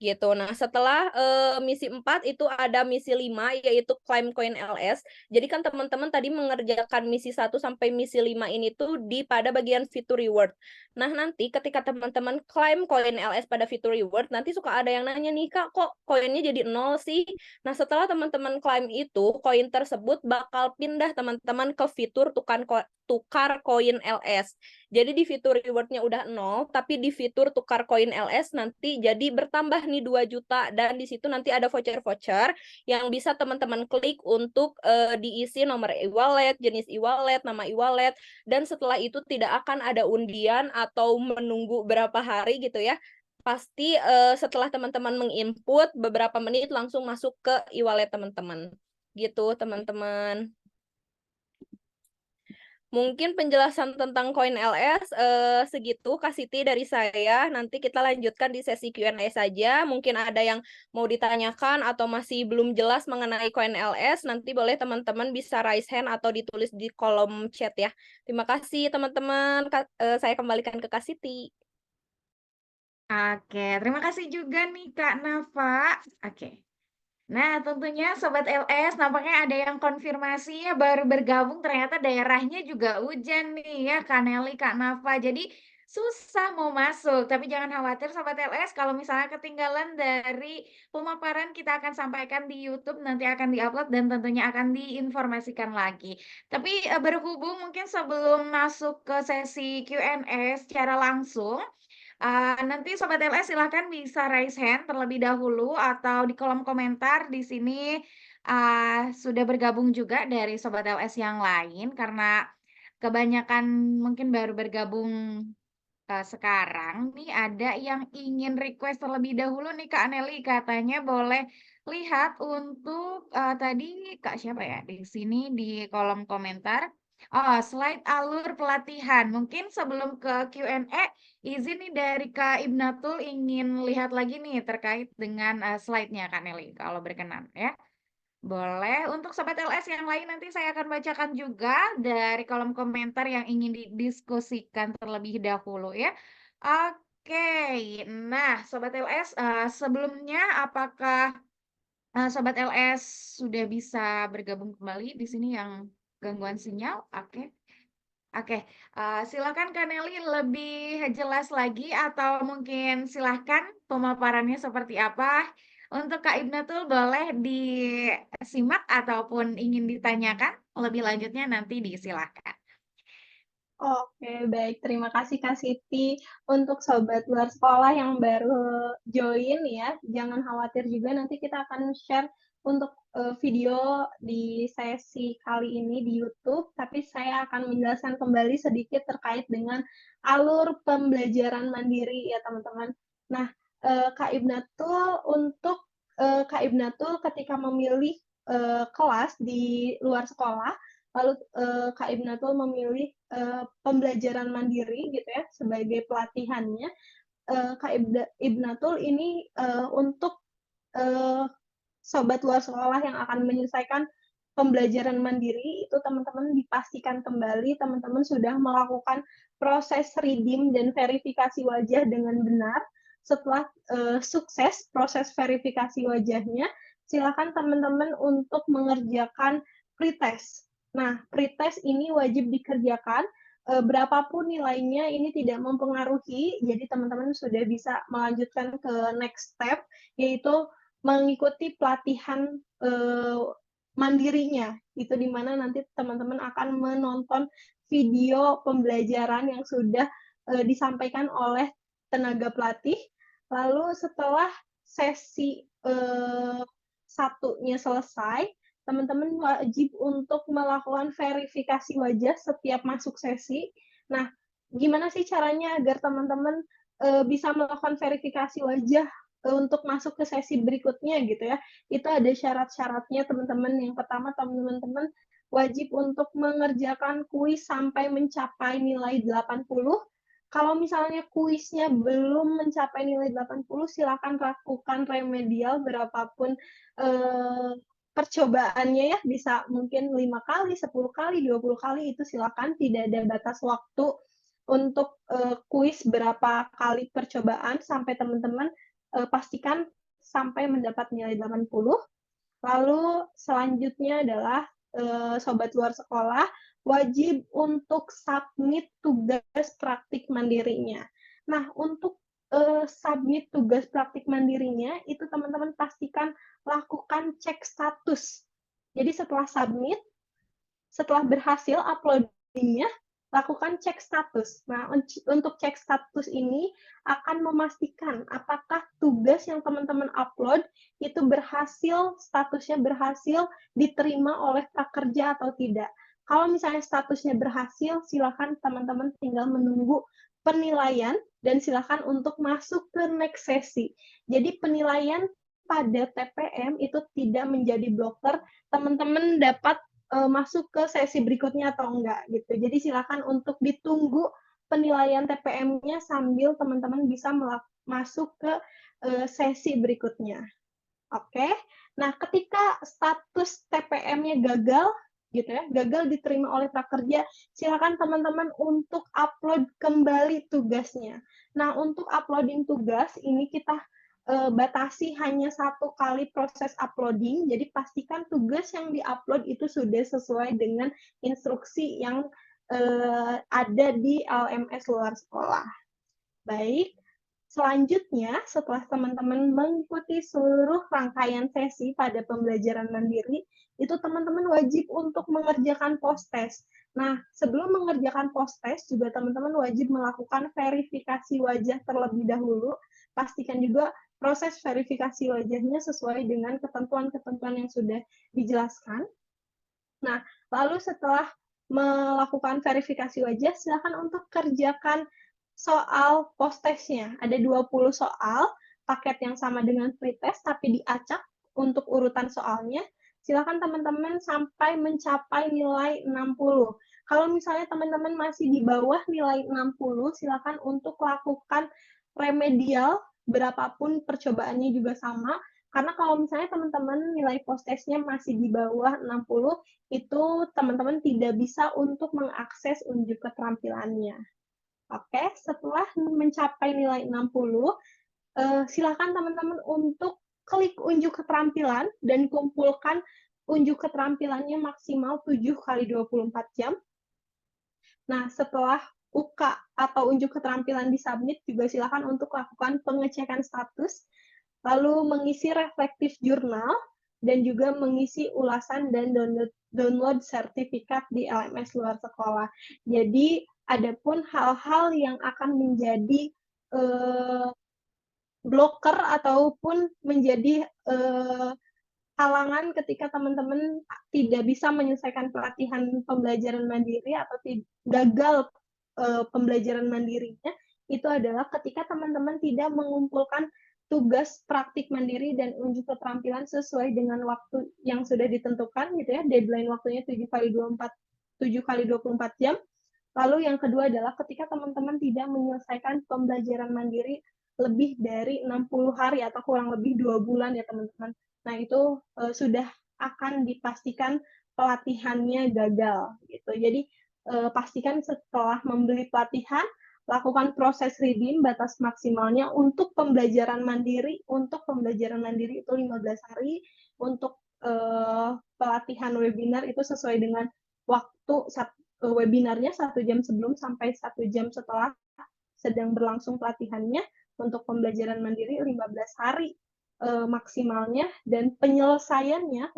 Gitu. Nah, setelah misi 4 itu ada misi 5 yaitu claim coin LS. Jadi kan teman-teman tadi mengerjakan misi 1 sampai misi 5 ini tuh di pada bagian fitur reward. Nah, nanti ketika teman-teman claim coin LS pada fitur reward, nanti suka ada yang nanya nih, Kak, kok koinnya jadi 0 sih? Nah, setelah teman-teman claim itu, koin tersebut bakal pindah teman-teman ke fitur tukar koin LS. Jadi di fitur rewardnya udah 0, tapi di fitur tukar koin LS nanti jadi bertambah nih 2 juta dan di situ nanti ada voucher-voucher yang bisa teman-teman klik untuk diisi nomor e-wallet, jenis e-wallet, nama e-wallet, dan setelah itu tidak akan ada undian atau menunggu berapa hari gitu ya. Pasti setelah teman-teman menginput beberapa menit langsung masuk ke e-wallet teman-teman. Gitu teman-teman. Mungkin penjelasan tentang koin LS segitu Kak Siti dari saya. Nanti kita lanjutkan di sesi Q&A saja. Mungkin ada yang mau ditanyakan atau masih belum jelas mengenai koin LS, nanti boleh teman-teman bisa raise hand atau ditulis di kolom chat ya. Terima kasih teman-teman. Saya kembalikan ke Kak Siti. Oke, terima kasih juga nih Kak Nafa. Oke. Nah, tentunya Sobat LS nampaknya ada yang konfirmasi ya baru bergabung ternyata daerahnya juga hujan nih ya Kak Nelly, Kak Nafa. Jadi susah mau masuk, tapi jangan khawatir Sobat LS kalau misalnya ketinggalan dari pemaparan kita akan sampaikan di YouTube nanti akan diupload dan tentunya akan diinformasikan lagi. Tapi berhubung mungkin sebelum masuk ke sesi Q&A secara langsung nanti Sobat LS silahkan bisa raise hand terlebih dahulu atau di kolom komentar di sini sudah bergabung juga dari Sobat LS yang lain karena kebanyakan mungkin baru bergabung Sekarang nih ada yang ingin request terlebih dahulu nih Kak Nelly, katanya boleh lihat untuk tadi Kak siapa ya di sini di kolom komentar. Oh, slide alur pelatihan. Mungkin sebelum ke Q&A, izin nih dari Kak Ibnatul ingin lihat lagi nih terkait dengan slide-nya Kak Nelly, kalau berkenan ya. Boleh, untuk Sobat LS yang lain nanti saya akan bacakan juga dari kolom komentar yang ingin didiskusikan terlebih dahulu ya. Oke, nah Sobat LS, sebelumnya apakah Sobat LS sudah bisa bergabung kembali di sini yang gangguan sinyal? Oke. Oke, silakan Kak Nelly lebih jelas lagi atau mungkin silahkan pemaparannya seperti apa. Untuk Kak Ibnatul boleh disimak ataupun ingin ditanyakan lebih lanjutnya nanti disilahkan. Oke, baik. Terima kasih Kak Siti. Untuk sobat luar sekolah yang baru join ya, jangan khawatir juga nanti kita akan share untuk video di sesi kali ini di YouTube, tapi saya akan menjelaskan kembali sedikit terkait dengan alur pembelajaran mandiri ya teman-teman. Nah, Kak Ibnatul untuk Kak Ibnatul ketika memilih kelas di luar sekolah, lalu Kak Ibnatul memilih pembelajaran mandiri gitu ya sebagai pelatihannya. Kak Ibnatul ini untuk sobat luar sekolah yang akan menyelesaikan pembelajaran mandiri itu teman-teman dipastikan kembali teman-teman sudah melakukan proses redeem dan verifikasi wajah dengan benar. Setelah sukses proses verifikasi wajahnya, silakan teman-teman untuk mengerjakan pretest. Nah, pretest ini wajib dikerjakan berapapun nilainya ini tidak mempengaruhi, jadi teman-teman sudah bisa melanjutkan ke next step, yaitu mengikuti pelatihan mandirinya. Itu di mana nanti teman-teman akan menonton video pembelajaran yang sudah disampaikan oleh tenaga pelatih. Lalu setelah sesi satunya selesai, teman-teman wajib untuk melakukan verifikasi wajah setiap masuk sesi. Nah, gimana sih caranya agar teman-teman bisa melakukan verifikasi wajah untuk masuk ke sesi berikutnya gitu ya? Itu ada syarat-syaratnya teman-teman. Yang pertama teman-teman wajib untuk mengerjakan kuis sampai mencapai nilai 80. Kalau misalnya kuisnya belum mencapai nilai 80, silakan lakukan remedial berapapun percobaannya ya, bisa mungkin 5 kali, 10 kali, 20 kali, itu silakan, tidak ada batas waktu untuk kuis berapa kali percobaan sampai teman-teman pastikan sampai mendapat nilai 80. Lalu selanjutnya adalah sobat luar sekolah wajib untuk submit tugas praktik mandirinya. Nah, untuk submit tugas praktik mandirinya, itu teman-teman pastikan lakukan cek status. Jadi setelah submit, setelah berhasil uploadingnya, lakukan cek status. Nah, untuk cek status ini akan memastikan apakah tugas yang teman-teman upload itu berhasil, statusnya berhasil diterima oleh prakerja atau tidak. Kalau misalnya statusnya berhasil, silakan teman-teman tinggal menunggu penilaian dan silakan untuk masuk ke next sesi. Jadi penilaian pada TPM itu tidak menjadi blocker, teman-teman dapat masuk ke sesi berikutnya atau enggak gitu. Jadi silakan untuk ditunggu penilaian TPM-nya sambil teman-teman bisa masuk ke sesi berikutnya. Oke. Nah, ketika status TPM-nya gagal gitu ya, gagal diterima oleh prakerja, silakan teman-teman untuk upload kembali tugasnya. Nah, untuk uploading tugas ini kita batasi hanya 1 kali proses uploading, jadi pastikan tugas yang diupload itu sudah sesuai dengan instruksi yang ada di LMS luar sekolah. Baik, selanjutnya setelah teman-teman mengikuti seluruh rangkaian sesi pada pembelajaran mandiri, itu teman-teman wajib untuk mengerjakan post-test. Nah, sebelum mengerjakan post-test juga teman-teman wajib melakukan verifikasi wajah terlebih dahulu. Pastikan juga proses verifikasi wajahnya sesuai dengan ketentuan-ketentuan yang sudah dijelaskan. Nah, lalu setelah melakukan verifikasi wajah, silakan untuk kerjakan soal post-testnya. Ada 20 soal, paket yang sama dengan pretest, tapi diacak untuk urutan soalnya. Silakan teman-teman sampai mencapai nilai 60. Kalau misalnya teman-teman masih di bawah nilai 60, silakan untuk lakukan remedial, berapapun percobaannya juga sama. Karena kalau misalnya teman-teman nilai post-testnya masih di bawah 60, itu teman-teman tidak bisa untuk mengakses unjuk keterampilannya. Oke, setelah mencapai nilai 60, silakan teman-teman untuk klik unjuk keterampilan dan kumpulkan unjuk keterampilannya maksimal 7 kali 24 jam. Nah, setelah UK atau unjuk keterampilan disubmit, juga silakan untuk lakukan pengecekan status, lalu mengisi reflective journal, dan juga mengisi ulasan dan download sertifikat di LMS luar sekolah. Jadi, adapun hal-hal yang akan menjadi blocker ataupun menjadi halangan ketika teman-teman tidak bisa menyelesaikan pelatihan pembelajaran mandiri atau gagal pembelajaran mandirinya, itu adalah ketika teman-teman tidak mengumpulkan tugas praktik mandiri dan unjuk keterampilan sesuai dengan waktu yang sudah ditentukan gitu ya, deadline waktunya 7 kali 24 jam. Lalu yang kedua adalah ketika teman-teman tidak menyelesaikan pembelajaran mandiri lebih dari 60 hari atau kurang lebih 2 bulan ya teman-teman. Nah, itu sudah akan dipastikan pelatihannya gagal gitu. Jadi pastikan setelah membeli pelatihan, lakukan proses redeem batas maksimalnya untuk pembelajaran mandiri. Untuk pembelajaran mandiri itu 15 hari, untuk pelatihan webinar itu sesuai dengan waktu webinarnya 1 jam sebelum sampai 1 jam setelah sedang berlangsung pelatihannya. Untuk pembelajaran mandiri 15 hari maksimalnya, dan penyelesaiannya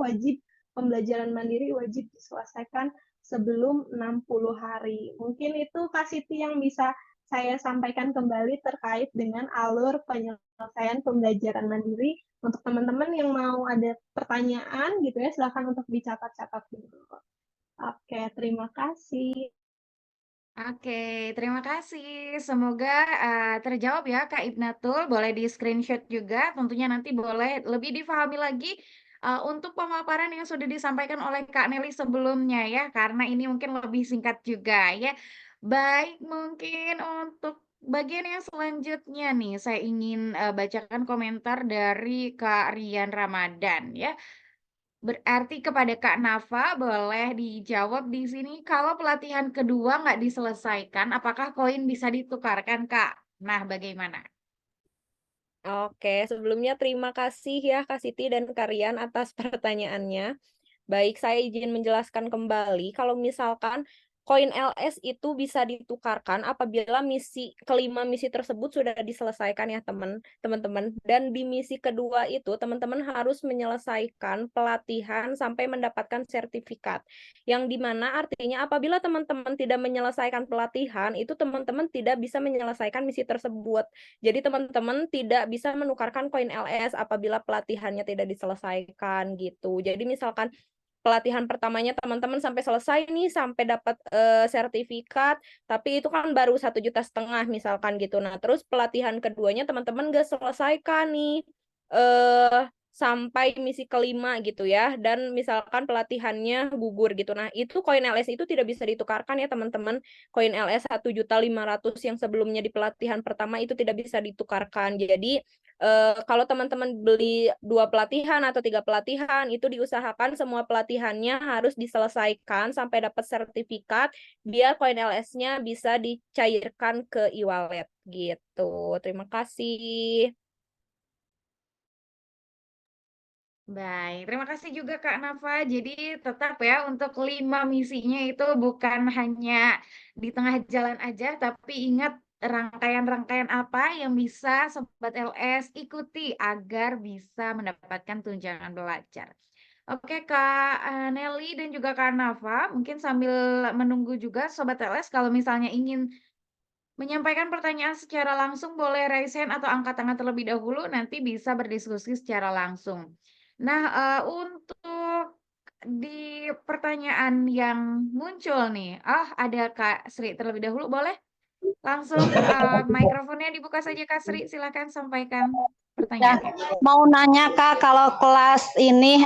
pembelajaran mandiri wajib diselesaikan sebelum 60 hari. Mungkin itu Kak Siti yang bisa saya sampaikan kembali terkait dengan alur penyelesaian pembelajaran mandiri. Untuk teman-teman yang mau ada pertanyaan gitu ya, silakan untuk dicatat-catat dulu. Oke, terima kasih. Oke, terima kasih. Semoga terjawab ya Kak Ibnatul. Boleh di screenshot juga. Tentunya nanti boleh lebih difahami lagi untuk pemaparan yang sudah disampaikan oleh Kak Nelly sebelumnya ya. Karena ini mungkin lebih singkat juga ya. Baik, mungkin untuk bagian yang selanjutnya nih, saya ingin bacakan komentar dari Kak Rian Ramadan ya. Berarti kepada Kak Nafa boleh dijawab di sini, kalau pelatihan kedua nggak diselesaikan, apakah koin bisa ditukarkan, Kak? Nah, bagaimana? Oke, sebelumnya terima kasih ya Kak Siti dan Karian atas pertanyaannya. Baik, saya izin menjelaskan kembali. Kalau misalkan koin LS itu bisa ditukarkan apabila kelima misi tersebut sudah diselesaikan ya teman-teman. Dan di misi kedua itu teman-teman harus menyelesaikan pelatihan sampai mendapatkan sertifikat. Yang dimana artinya apabila teman-teman tidak menyelesaikan pelatihan, itu teman-teman tidak bisa menyelesaikan misi tersebut. Jadi teman-teman tidak bisa menukarkan koin LS apabila pelatihannya tidak diselesaikan gitu. Jadi misalkan pelatihan pertamanya teman-teman sampai selesai nih, sampai dapat sertifikat, tapi itu kan baru 1,5 juta misalkan gitu. Nah, terus pelatihan keduanya teman-teman gak selesaikan nih sampai misi kelima gitu ya, dan misalkan pelatihannya gugur gitu. Nah, itu koin LS itu tidak bisa ditukarkan ya teman-teman. Koin LS 1.500.000 yang sebelumnya di pelatihan pertama itu tidak bisa ditukarkan. Jadi kalau teman-teman beli 2 pelatihan atau 3 pelatihan, itu diusahakan semua pelatihannya harus diselesaikan sampai dapat sertifikat, biar koin LS-nya bisa dicairkan ke e-wallet gitu. Terima kasih. Baik, terima kasih juga Kak Nafa. Jadi tetap ya untuk 5 misinya itu bukan hanya di tengah jalan aja, tapi ingat rangkaian-rangkaian apa yang bisa Sobat LS ikuti agar bisa mendapatkan tunjangan belajar. Oke Kak Nelly dan juga Kak Nafa, mungkin sambil menunggu juga Sobat LS kalau misalnya ingin menyampaikan pertanyaan secara langsung boleh raise hand atau angkat tangan terlebih dahulu, nanti bisa berdiskusi secara langsung. Nah, untuk di pertanyaan yang muncul nih, ada Kak Sri terlebih dahulu, boleh? Langsung mikrofonnya dibuka saja Kak Sri, silakan sampaikan Ya, pertanyaannya. mau nanya Kak, kalau kelas ini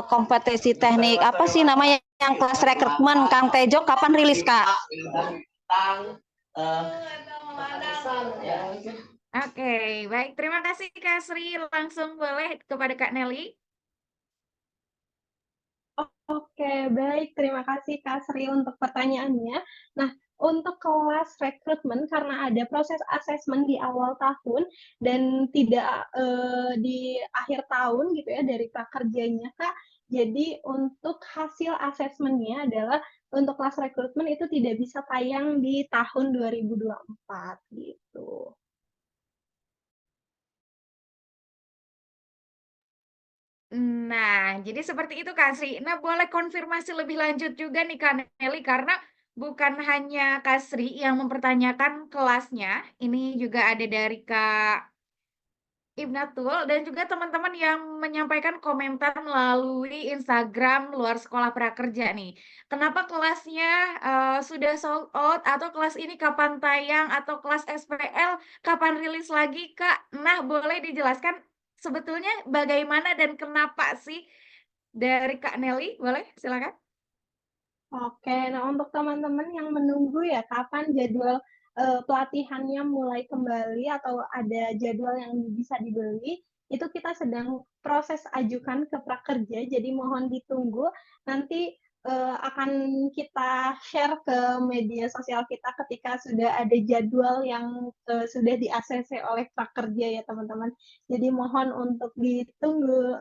kompetisi teknik apa sih namanya yang kelas rekrutmen Kang Tejo kapan rilis Kak? Oke, baik. Terima kasih Kak Sri. Langsung boleh kepada Kak Nelly. Oke, baik. Terima kasih Kak Sri untuk pertanyaannya. Nah, untuk kelas rekrutmen, karena ada proses asesmen di awal tahun dan tidak di akhir tahun gitu ya dari prakerjanya Kak. Jadi untuk hasil asesmennya adalah untuk kelas rekrutmen itu tidak bisa tayang di tahun 2024 gitu. Nah, jadi seperti itu Kak Sri. Nah, boleh konfirmasi lebih lanjut juga nih Kak Nelly, karena bukan hanya Kak Sri yang mempertanyakan kelasnya, ini juga ada dari Kak Ibnatul dan juga teman-teman yang menyampaikan komentar melalui Instagram Luar Sekolah Prakerja nih. Kenapa kelasnya sudah sold out atau kelas ini kapan tayang atau kelas SPL kapan rilis lagi, Kak? Nah, boleh dijelaskan sebetulnya bagaimana dan kenapa sih dari Kak Nelly? Boleh, silakan. Oke, nah untuk teman-teman yang menunggu ya kapan jadwal pelatihannya mulai kembali atau ada jadwal yang bisa dibeli, itu kita sedang proses ajukan ke Prakerja, jadi mohon ditunggu. Nanti akan kita share ke media sosial kita ketika sudah ada jadwal yang sudah di-ACC oleh Prakerja ya teman-teman. Jadi mohon untuk ditunggu.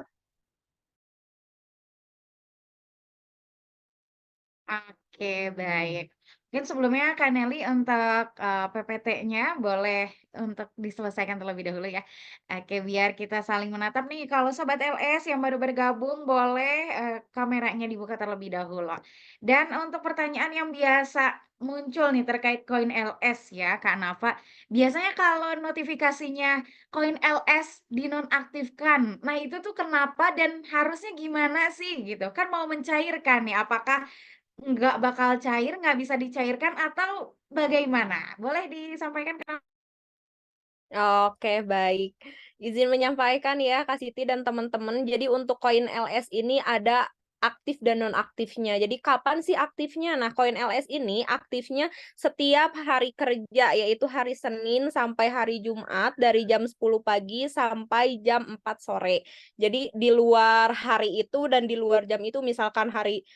Oke, baik. Mungkin sebelumnya Kak Nelly untuk PPT-nya boleh untuk diselesaikan terlebih dahulu ya. Oke, biar kita saling menatap nih. Kalau Sobat LS yang baru bergabung, boleh kameranya dibuka terlebih dahulu. Dan untuk pertanyaan yang biasa muncul nih terkait koin LS ya, Kak Nafa. Biasanya kalau notifikasinya koin LS dinonaktifkan, nah itu tuh kenapa dan harusnya gimana sih gitu? Kan mau mencairkan nih, apakah nggak bakal cair, nggak bisa dicairkan atau bagaimana? Boleh disampaikan Kak? Oke, baik. Izin menyampaikan ya, Kak Siti dan teman-teman. Jadi untuk koin LS ini ada aktif dan non-aktifnya. Jadi kapan sih aktifnya? Nah, koin LS ini aktifnya setiap hari kerja, yaitu hari Senin sampai hari Jumat dari jam 10 pagi sampai jam 4 sore. Jadi di luar hari itu dan di luar jam itu, misalkan hari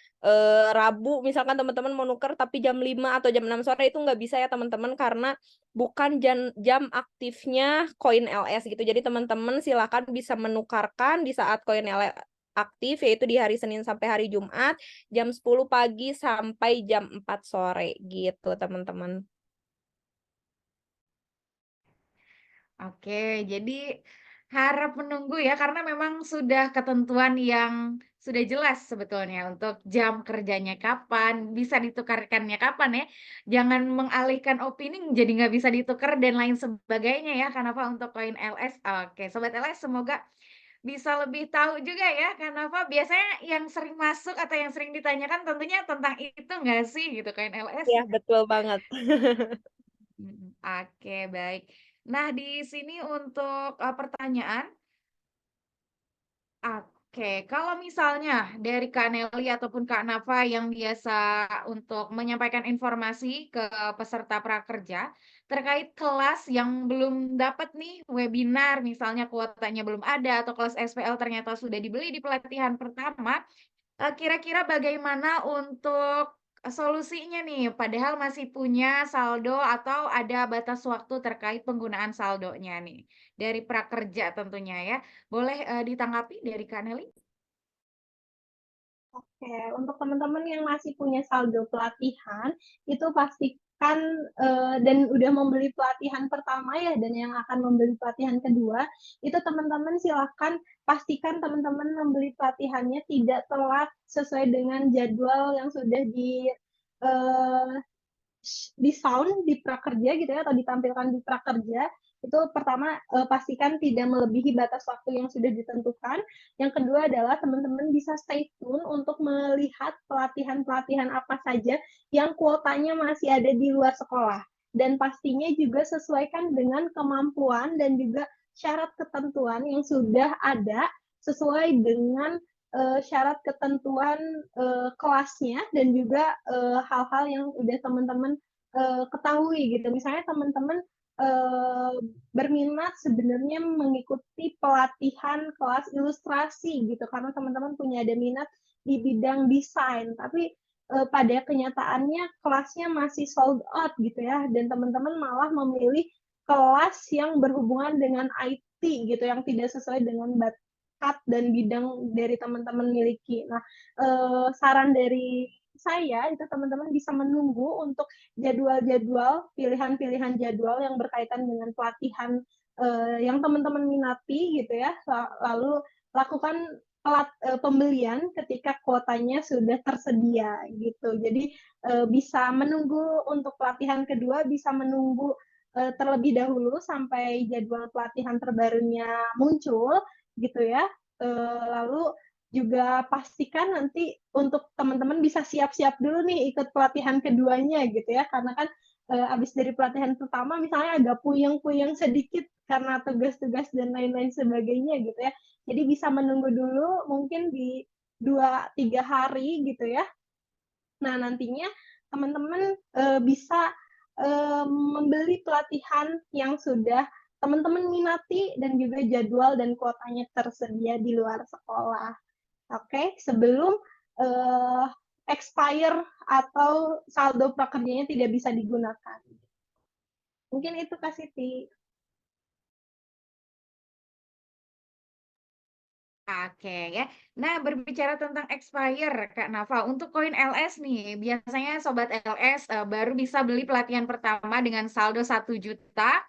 Rabu, misalkan teman-teman mau nuker tapi jam 5 atau jam 6 sore itu nggak bisa ya teman-teman, karena bukan jam aktifnya koin LS gitu. Jadi teman-teman silakan bisa menukarkan di saat koin LS aktif, yaitu di hari Senin sampai hari Jumat jam 10 pagi sampai jam 4 sore gitu teman-teman. Oke, jadi harap menunggu ya karena memang sudah ketentuan yang sudah jelas sebetulnya untuk jam kerjanya kapan, bisa ditukarkannya kapan ya. Jangan mengalihkan opini jadi nggak bisa ditukar dan lain sebagainya ya. Kenapa untuk koin LS? Oke, Sobat LS semoga bisa lebih tahu juga ya. Kenapa biasanya yang sering masuk atau yang sering ditanyakan tentunya tentang itu nggak sih gitu koin LS? Ya, betul banget. Oke, baik. Nah, di sini untuk pertanyaan, oke, kalau misalnya dari Kak Nelly ataupun Kak Nafa yang biasa untuk menyampaikan informasi ke peserta prakerja terkait kelas yang belum dapat nih webinar, misalnya kuotanya belum ada atau kelas SPL ternyata sudah dibeli di pelatihan pertama, kira-kira bagaimana untuk solusinya nih? Padahal masih punya saldo atau ada batas waktu terkait penggunaan saldonya nih, dari prakerja tentunya ya. Boleh, ditanggapi dari Kak Nelly? Oke, untuk teman-teman yang masih punya saldo pelatihan, itu pastikan dan udah membeli pelatihan pertama ya, dan yang akan membeli pelatihan kedua, itu teman-teman silakan pastikan teman-teman membeli pelatihannya tidak telat sesuai dengan jadwal yang sudah eh, di sound di prakerja gitu ya atau ditampilkan di prakerja. Itu pertama pastikan tidak melebihi batas waktu yang sudah ditentukan. Yang kedua adalah teman-teman bisa stay tune untuk melihat pelatihan-pelatihan apa saja yang kuotanya masih ada di luar sekolah. dan pastinya juga sesuaikan dengan kemampuan dan juga syarat ketentuan yang sudah ada sesuai dengan syarat ketentuan kelasnya dan juga hal-hal yang udah teman-teman ketahui gitu. Misalnya teman-teman berminat sebenarnya mengikuti pelatihan kelas ilustrasi gitu karena teman-teman punya ada minat di bidang desain, tapi pada kenyataannya kelasnya masih sold out gitu ya, dan teman-teman malah memilih kelas yang berhubungan dengan IT gitu yang tidak sesuai dengan bakat dan bidang dari teman-teman miliki. Nah, saran dari saya itu teman-teman bisa menunggu untuk jadwal-jadwal, pilihan-pilihan jadwal yang berkaitan dengan pelatihan yang teman-teman minati gitu ya. Lalu lakukan pembelian ketika kuotanya sudah tersedia gitu. Jadi bisa menunggu untuk pelatihan kedua, bisa menunggu terlebih dahulu sampai jadwal pelatihan terbarunya muncul gitu ya. Lalu juga pastikan nanti untuk teman-teman bisa siap-siap dulu nih ikut pelatihan keduanya gitu ya, karena kan abis dari pelatihan pertama misalnya agak puyeng-puyeng sedikit karena tugas-tugas dan lain-lain sebagainya gitu ya, jadi bisa menunggu dulu mungkin di 2-3 hari gitu ya. Nah nantinya teman-teman bisa membeli pelatihan yang sudah teman-teman minati dan juga jadwal dan kuotanya tersedia di luar sekolah. Oke, sebelum expire atau saldo prakerjanya tidak bisa digunakan. Mungkin itu Kak Siti. Oke ya. Nah, berbicara tentang expire, Kak Nafa, untuk koin LS nih, biasanya Sobat LS baru bisa beli pelatihan pertama dengan saldo 1 juta.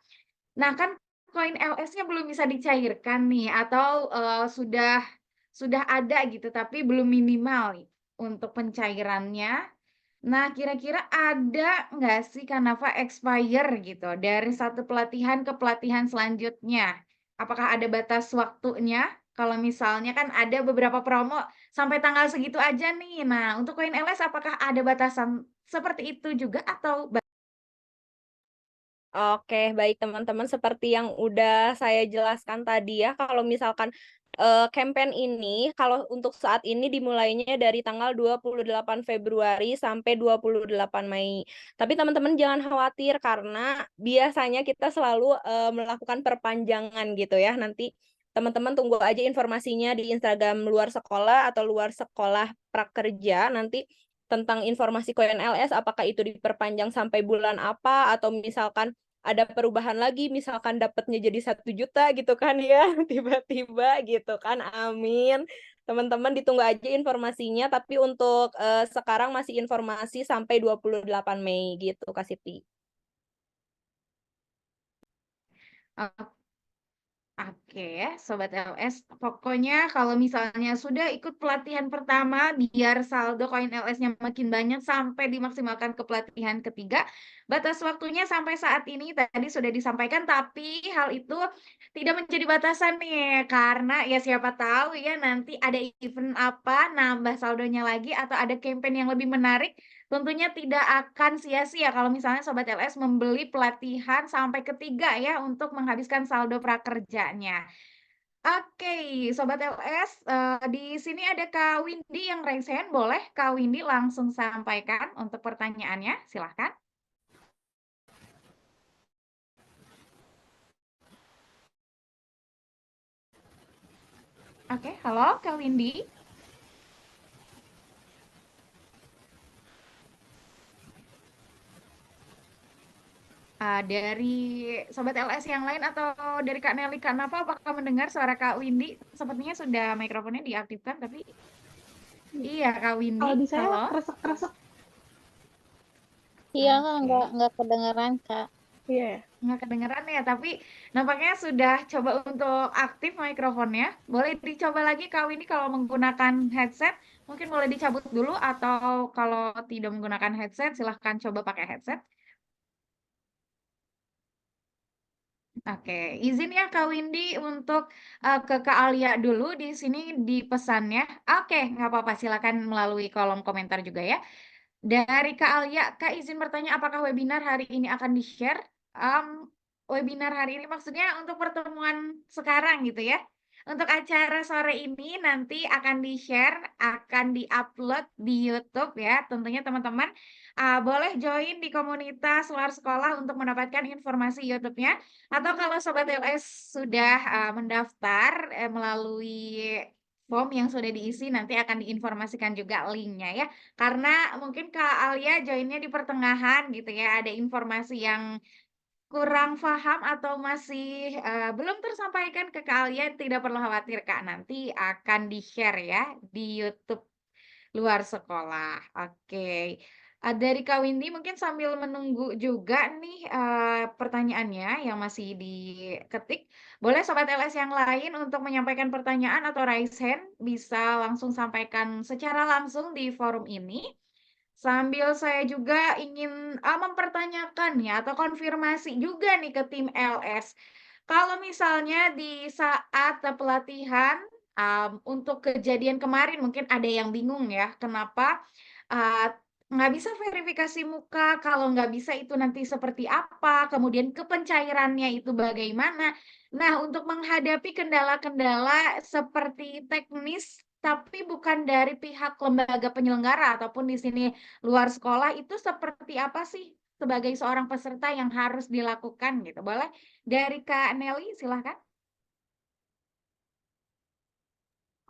Nah, kan koin LS-nya belum bisa dicairkan nih, atau sudah ada gitu, tapi belum minimal nih untuk pencairannya. Nah, kira-kira ada nggak sih Kak Nafa expire gitu dari satu pelatihan ke pelatihan selanjutnya? Apakah ada batas waktunya? Kalau misalnya kan ada beberapa promo sampai tanggal segitu aja nih. Nah, untuk koin LS apakah ada batasan seperti itu juga atau Oke, baik teman-teman, seperti yang udah saya jelaskan tadi ya, kalau misalkan campaign ini, kalau untuk saat ini dimulainya dari tanggal 28 Februari sampai 28 Mei. Tapi teman-teman jangan khawatir karena biasanya kita selalu melakukan perpanjangan gitu ya. Nanti teman-teman tunggu aja informasinya di Instagram luar sekolah atau luar sekolah prakerja nanti tentang informasi koin LS, apakah itu diperpanjang sampai bulan apa, atau misalkan ada perubahan lagi, misalkan dapatnya jadi 1 juta gitu kan ya, tiba-tiba gitu kan, amin. Teman-teman ditunggu aja informasinya, tapi untuk sekarang masih informasi sampai 28 Mei gitu, Kak Siti. Oke, Sobat LS, pokoknya kalau misalnya sudah ikut pelatihan pertama, biar saldo koin LS-nya makin banyak sampai dimaksimalkan ke pelatihan ketiga, batas waktunya sampai saat ini tadi sudah disampaikan, tapi hal itu tidak menjadi batasan nih, karena ya siapa tahu ya nanti ada event apa, nambah saldonya lagi, atau ada campaign yang lebih menarik, tentunya tidak akan sia-sia kalau misalnya Sobat LS membeli pelatihan sampai ketiga ya untuk menghabiskan saldo prakerjanya. Oke, Sobat LS, di sini ada Kak Windy yang raise hand. Boleh Kak Windy langsung sampaikan untuk pertanyaannya? Silahkan. Oke, halo Kak Windy. Dari Sobat LS yang lain atau dari Kak Nelly, Kak Nafa, apakah mendengar suara Kak Windy? Sepertinya sudah mikrofonnya diaktifkan, tapi iya Kak Windy, Kalau di saya halo. kresek-kresek. Iya, Oke. nggak kedengeran, Kak. Iya ya. Nggak kedengeran ya, tapi nampaknya sudah coba untuk aktif mikrofonnya. Boleh dicoba lagi Kak Windy kalau menggunakan headset, mungkin boleh dicabut dulu atau kalau tidak menggunakan headset, silahkan coba pakai headset. Oke, izin ya Kak Windy untuk ke Kak Alia dulu di sini di pesannya. Oke, nggak apa-apa, silakan melalui kolom komentar juga ya. Dari Kak Alia, Kak izin bertanya apakah webinar hari ini akan di-share? Webinar hari ini maksudnya untuk pertemuan sekarang gitu ya. Untuk acara sore ini nanti akan di-share, akan di-upload di YouTube ya. Tentunya teman-teman boleh join di komunitas luar sekolah untuk mendapatkan informasi YouTube-nya. Atau kalau Sobat LS sudah mendaftar melalui form yang sudah diisi, nanti akan diinformasikan juga linknya ya. Karena mungkin Kak Alia joinnya di pertengahan gitu ya, ada informasi yang kurang paham atau masih belum tersampaikan ke Kak Alia, tidak perlu khawatir Kak, nanti akan di-share ya di YouTube luar sekolah. Oke. Dari Kak Windy mungkin sambil menunggu juga nih pertanyaannya yang masih diketik. Boleh Sobat LS yang lain untuk menyampaikan pertanyaan atau raise hand bisa langsung sampaikan secara langsung di forum ini. Sambil saya juga ingin mempertanyakan ya atau konfirmasi juga nih ke tim LS. Kalau misalnya di saat pelatihan untuk kejadian kemarin mungkin ada yang bingung ya, kenapa uh, nggak bisa verifikasi muka, kalau nggak bisa itu nanti seperti apa, kemudian kepencairannya itu bagaimana. Nah, untuk menghadapi kendala-kendala seperti teknis, tapi bukan dari pihak lembaga penyelenggara ataupun di sini luar sekolah, itu seperti apa sih sebagai seorang peserta yang harus dilakukan gitu? Boleh dari Kak Nelly, silahkan.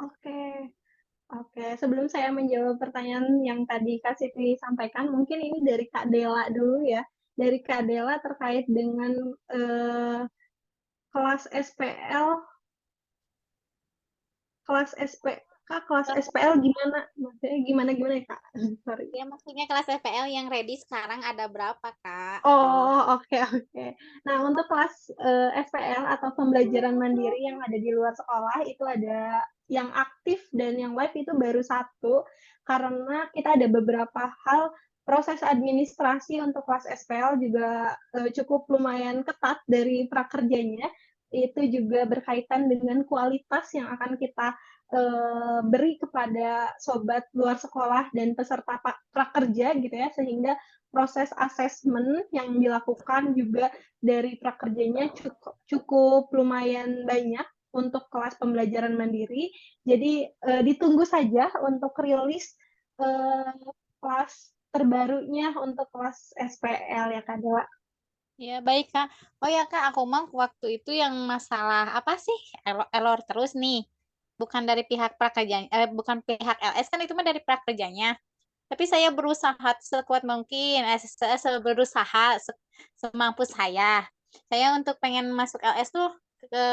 Oke. Oke, sebelum saya menjawab pertanyaan yang tadi Kak Siti sampaikan, mungkin ini dari Kak Dela dulu ya. Dari Kak Dela terkait dengan kelas SPL, kelas SPL gimana? Maksudnya gimana ya Kak? Sorry. Ya, maksudnya kelas FPL yang ready sekarang ada berapa, Kak? Oh, oke. Nah, untuk kelas SPL atau pembelajaran mandiri yang ada di luar sekolah itu ada yang aktif dan yang live itu baru satu, karena kita ada beberapa hal proses administrasi untuk kelas SPL juga cukup lumayan ketat dari prakerjanya. Itu juga berkaitan dengan kualitas yang akan kita beri kepada sobat luar sekolah dan peserta prakerja gitu ya, sehingga proses asesmen yang dilakukan juga dari prakerjanya cukup lumayan banyak untuk kelas pembelajaran mandiri. Jadi ditunggu saja untuk rilis kelas terbarunya untuk kelas SPL ya Kak Dewa. Ya, baik, Kak. Oh ya, Kak, aku mau waktu itu yang masalah apa sih? Error terus nih. Bukan dari pihak prakerjanya, bukan pihak LS kan itu mah dari prakerjanya. Tapi saya berusaha sekuat mungkin, berusaha semampu saya. Saya untuk pengen masuk LS tuh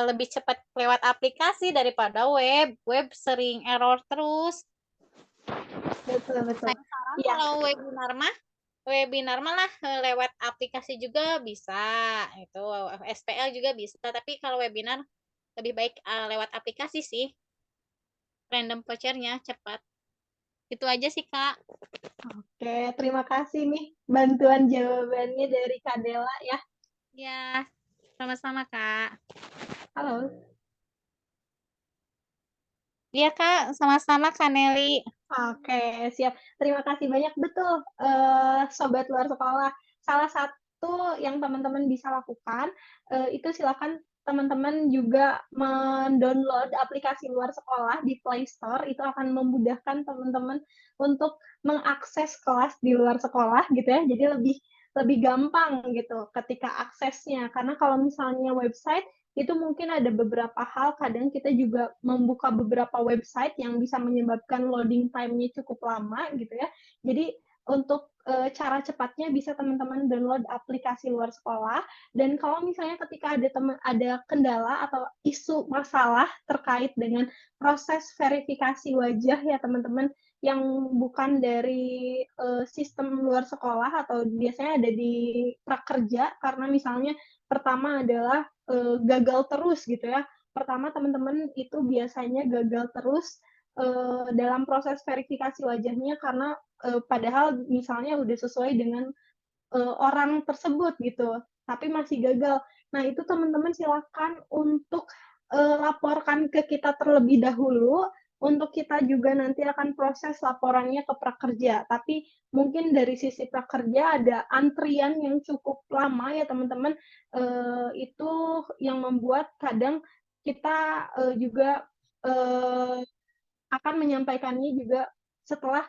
lebih cepat lewat aplikasi daripada web. Web sering error terus. Betul. Saya saran Ya. kalau webinar malah lewat aplikasi juga bisa. Itu SPL juga bisa, tapi kalau webinar lebih baik lewat aplikasi sih. Random vouchernya cepat. Itu aja sih, Kak. Oke, terima kasih nih bantuan jawabannya dari Kak Dela ya. Ya, sama-sama, Kak. Halo. Iya, Kak, sama-sama, Kak Nelly. Oke, siap. Terima kasih banyak. Betul, Sobat Luar Sekolah. Salah satu yang teman-teman bisa lakukan, itu silakan teman-teman juga mendownload aplikasi Luar Sekolah di Play Store. Itu akan memudahkan teman-teman untuk mengakses kelas di luar sekolah gitu ya. Jadi lebih gampang gitu ketika aksesnya. Karena kalau misalnya website, itu mungkin ada beberapa hal, kadang kita juga membuka beberapa website yang bisa menyebabkan loading time-nya cukup lama gitu ya. Jadi untuk cara cepatnya bisa teman-teman download aplikasi luar sekolah, dan kalau misalnya ketika ada kendala atau isu masalah terkait dengan proses verifikasi wajah ya teman-teman, yang bukan dari sistem luar sekolah atau biasanya ada di prakerja, karena misalnya pertama adalah gagal terus gitu ya. Pertama teman-teman itu biasanya gagal terus dalam proses verifikasi wajahnya karena padahal misalnya udah sesuai dengan orang tersebut gitu, tapi masih gagal. Nah, itu teman-teman silakan untuk laporkan ke kita terlebih dahulu untuk kita juga nanti akan proses laporannya ke prakerja. Tapi mungkin dari sisi prakerja ada antrian yang cukup lama ya teman-teman. Itu yang membuat kadang kita juga akan menyampaikannya juga setelah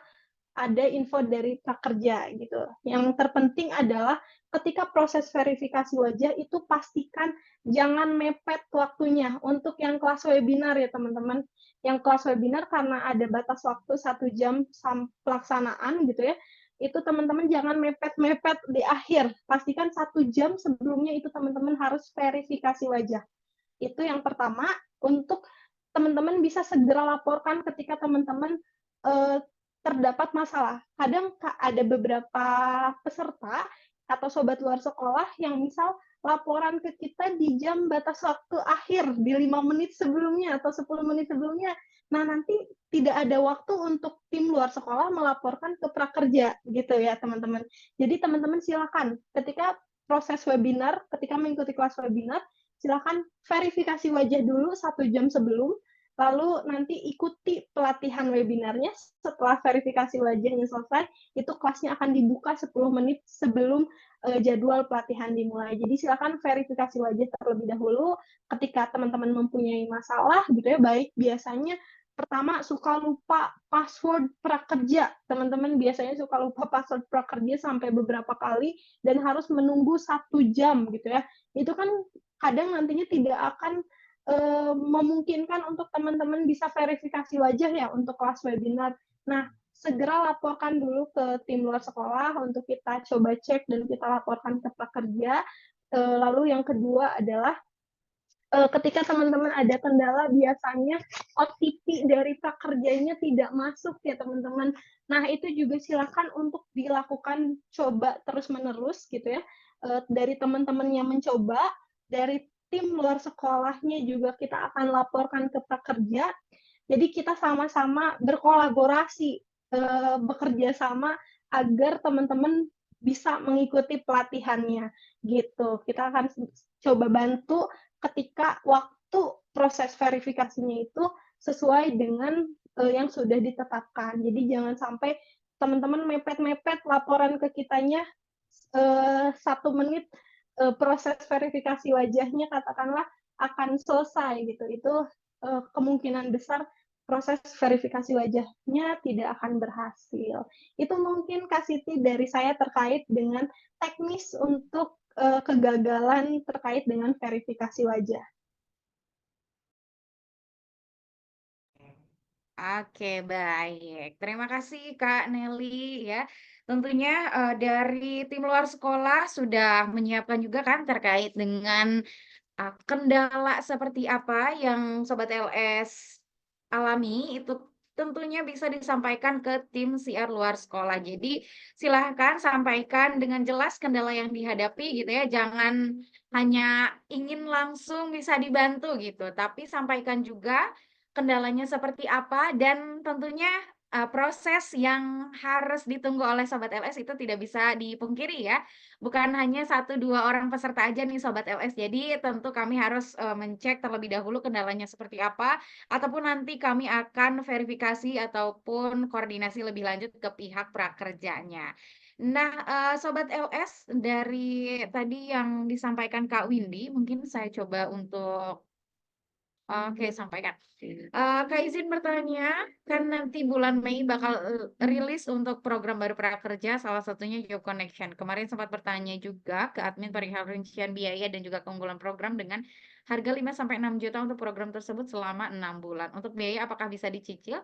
ada info dari prakerja gitu. Yang terpenting adalah ketika proses verifikasi wajah itu pastikan jangan mepet waktunya. Untuk yang kelas webinar ya teman-teman, yang kelas webinar karena ada batas waktu 1 jam pelaksanaan gitu ya, itu teman-teman jangan mepet-mepet di akhir. Pastikan 1 jam sebelumnya itu teman-teman harus verifikasi wajah. Itu yang pertama, untuk teman-teman bisa segera laporkan ketika teman-teman terdapat masalah. Kadang ada beberapa peserta atau sobat luar sekolah yang misal laporan ke kita di jam batas waktu akhir, di 5 menit sebelumnya atau 10 menit sebelumnya. Nah, nanti tidak ada waktu untuk tim luar sekolah melaporkan ke prakerja gitu ya, teman-teman. Jadi teman-teman silakan ketika proses webinar, ketika mengikuti kelas webinar, silakan verifikasi wajah dulu 1 jam sebelum, lalu nanti ikuti pelatihan webinarnya. Setelah verifikasi wajahnya selesai, itu kelasnya akan dibuka 10 menit sebelum jadwal pelatihan dimulai. Jadi silakan verifikasi wajah terlebih dahulu ketika teman-teman mempunyai masalah gitu ya, baik biasanya pertama suka lupa password prakerja. Teman-teman biasanya suka lupa password prakerja sampai beberapa kali dan harus menunggu 1 jam gitu ya. Itu kan kadang nantinya tidak akan memungkinkan untuk teman-teman bisa verifikasi wajah ya untuk kelas webinar. Nah, segera laporkan dulu ke tim luar sekolah untuk kita coba cek dan kita laporkan ke prakerja. Lalu yang kedua adalah ketika teman-teman ada kendala, biasanya OTP dari prakerjanya tidak masuk ya teman-teman. Nah, itu juga silakan untuk dilakukan coba terus-menerus gitu ya. Dari teman-teman yang mencoba, dari tim luar sekolahnya juga kita akan laporkan ke prakerja. Jadi kita sama-sama berkolaborasi, bekerja sama agar teman-teman bisa mengikuti pelatihannya gitu. Kita akan coba bantu ketika waktu proses verifikasinya itu sesuai dengan yang sudah ditetapkan. Jadi jangan sampai teman-teman mepet-mepet laporan ke kitanya 1 menit proses verifikasi wajahnya katakanlah akan selesai gitu. Itu kemungkinan besar proses verifikasi wajahnya tidak akan berhasil. Itu mungkin Kak Siti dari saya terkait dengan teknis untuk kegagalan terkait dengan verifikasi wajah. Oke, baik. Terima kasih Kak Nelly ya. Tentunya dari tim luar sekolah sudah menyiapkan juga kan terkait dengan kendala seperti apa yang Sobat LS alami, itu tentunya bisa disampaikan ke tim siar luar sekolah. Jadi silahkan sampaikan dengan jelas kendala yang dihadapi gitu ya. Jangan hanya ingin langsung bisa dibantu gitu, tapi sampaikan juga kendalanya seperti apa dan tentunya proses yang harus ditunggu oleh Sobat LS itu tidak bisa dipungkiri ya. Bukan hanya 1-2 orang peserta aja nih Sobat LS. Jadi tentu kami harus mencek terlebih dahulu kendalanya seperti apa, ataupun nanti kami akan verifikasi ataupun koordinasi lebih lanjut ke pihak prakerjanya. Nah, Sobat LS dari tadi yang disampaikan Kak Windy, mungkin saya coba untuk oke, sampaikan. Kak izin bertanya, kan nanti bulan Mei bakal rilis untuk program baru prakerja, salah satunya Job Connection. Kemarin sempat bertanya juga ke admin perihal rincian biaya dan juga keunggulan program dengan harga 5-6 juta untuk program tersebut selama 6 bulan. Untuk biaya apakah bisa dicicil?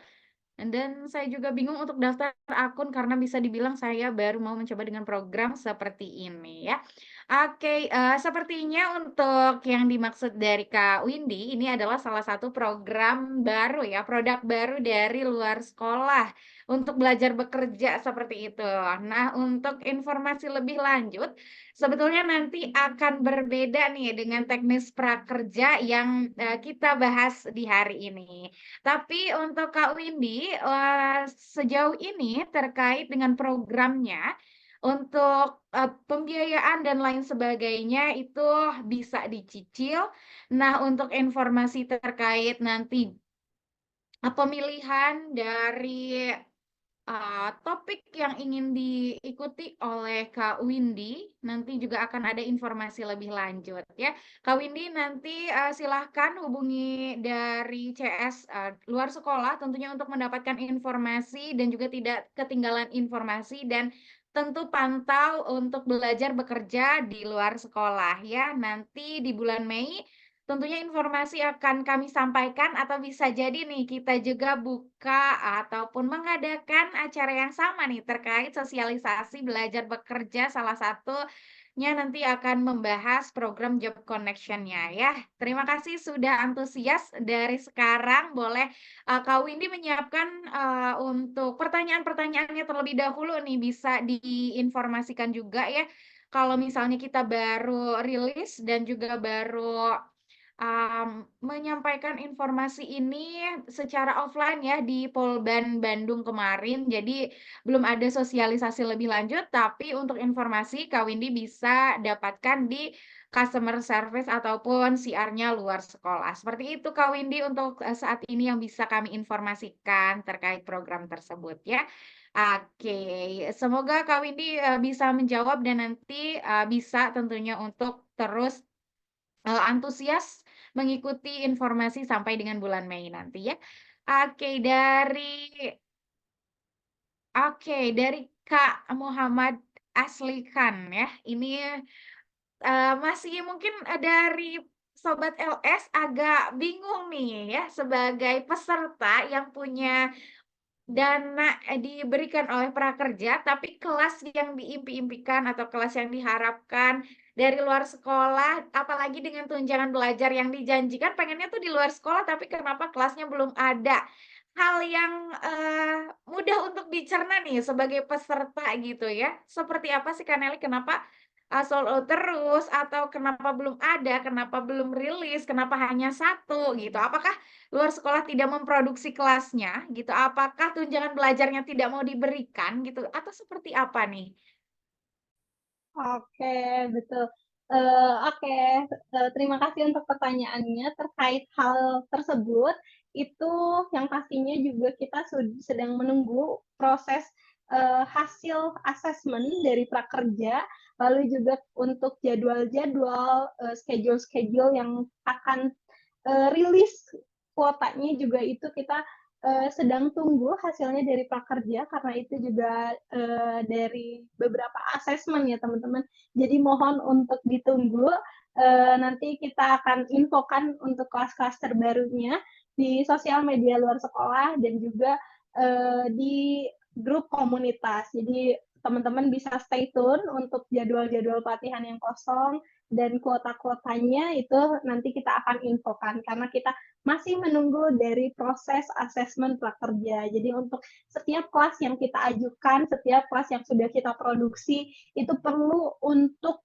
Dan saya juga bingung untuk daftar akun karena bisa dibilang saya baru mau mencoba dengan program seperti ini ya. Oke, sepertinya untuk yang dimaksud dari Kak Windy ini adalah salah satu program baru ya, produk baru dari luar sekolah untuk belajar bekerja seperti itu. Nah, untuk informasi lebih lanjut, sebetulnya nanti akan berbeda nih dengan teknis prakerja yang kita bahas di hari ini. Tapi untuk Kak Windy, sejauh ini terkait dengan programnya, untuk pembiayaan dan lain sebagainya itu bisa dicicil. Nah, untuk informasi terkait nanti pemilihan dari topik yang ingin diikuti oleh Kak Windy, nanti juga akan ada informasi lebih lanjut ya. Kak Windy nanti silahkan hubungi dari CS luar sekolah tentunya untuk mendapatkan informasi dan juga tidak ketinggalan informasi dan tentu pantau untuk belajar bekerja di luar sekolah ya. Nanti di bulan Mei tentunya informasi akan kami sampaikan atau bisa jadi nih kita juga buka ataupun mengadakan acara yang sama nih terkait sosialisasi belajar bekerja salah satunya nanti akan membahas program Job Connection-nya ya. Terima kasih sudah antusias. Dari sekarang boleh Kak Windy menyiapkan untuk pertanyaan-pertanyaannya terlebih dahulu nih bisa diinformasikan juga ya. Kalau misalnya kita baru rilis dan juga baru menyampaikan informasi ini secara offline ya di Polban Bandung kemarin. Jadi belum ada sosialisasi lebih lanjut, tapi untuk informasi Kak Windy bisa dapatkan di customer service ataupun CR-nya luar sekolah. Seperti itu Kak Windy untuk saat ini yang bisa kami informasikan terkait program tersebut ya. Oke, semoga Kak Windy bisa menjawab dan nanti bisa tentunya untuk terus antusias mengikuti informasi sampai dengan bulan Mei nanti ya. Oke, dari Kak Muhammad Aslikan ya. Ini masih mungkin dari Sobat LS agak bingung nih ya sebagai peserta yang punya dana diberikan oleh prakerja, tapi kelas yang diimpi-impikan atau kelas yang diharapkan dari luar sekolah, apalagi dengan tunjangan belajar yang dijanjikan, pengennya tuh di luar sekolah, tapi kenapa kelasnya belum ada? Hal yang mudah untuk dicerna nih sebagai peserta gitu ya. Seperti apa sih Kak Nelly, kenapa sold out terus, atau kenapa belum ada, kenapa belum rilis, kenapa hanya satu gitu? Apakah luar sekolah tidak memproduksi kelasnya gitu, apakah tunjangan belajarnya tidak mau diberikan gitu, atau seperti apa nih? Oke, betul. Oke, terima kasih untuk pertanyaannya terkait hal tersebut. Itu yang pastinya juga kita sedang menunggu proses hasil asesmen dari prakerja, lalu juga untuk jadwal-jadwal, schedule-schedule yang akan rilis kuotanya juga itu kita sedang tunggu hasilnya dari prakerja karena itu juga dari beberapa asesmen ya teman-teman. Jadi mohon untuk ditunggu. Nanti kita akan infokan untuk kelas-kelas terbarunya di sosial media luar sekolah dan juga di grup komunitas. Jadi teman-teman bisa stay tune untuk jadwal-jadwal pelatihan yang kosong dan kuota-kuotanya itu nanti kita akan infokan karena kita masih menunggu dari proses asesmen prakerja. Jadi untuk setiap kelas yang kita ajukan, setiap kelas yang sudah kita produksi, itu perlu untuk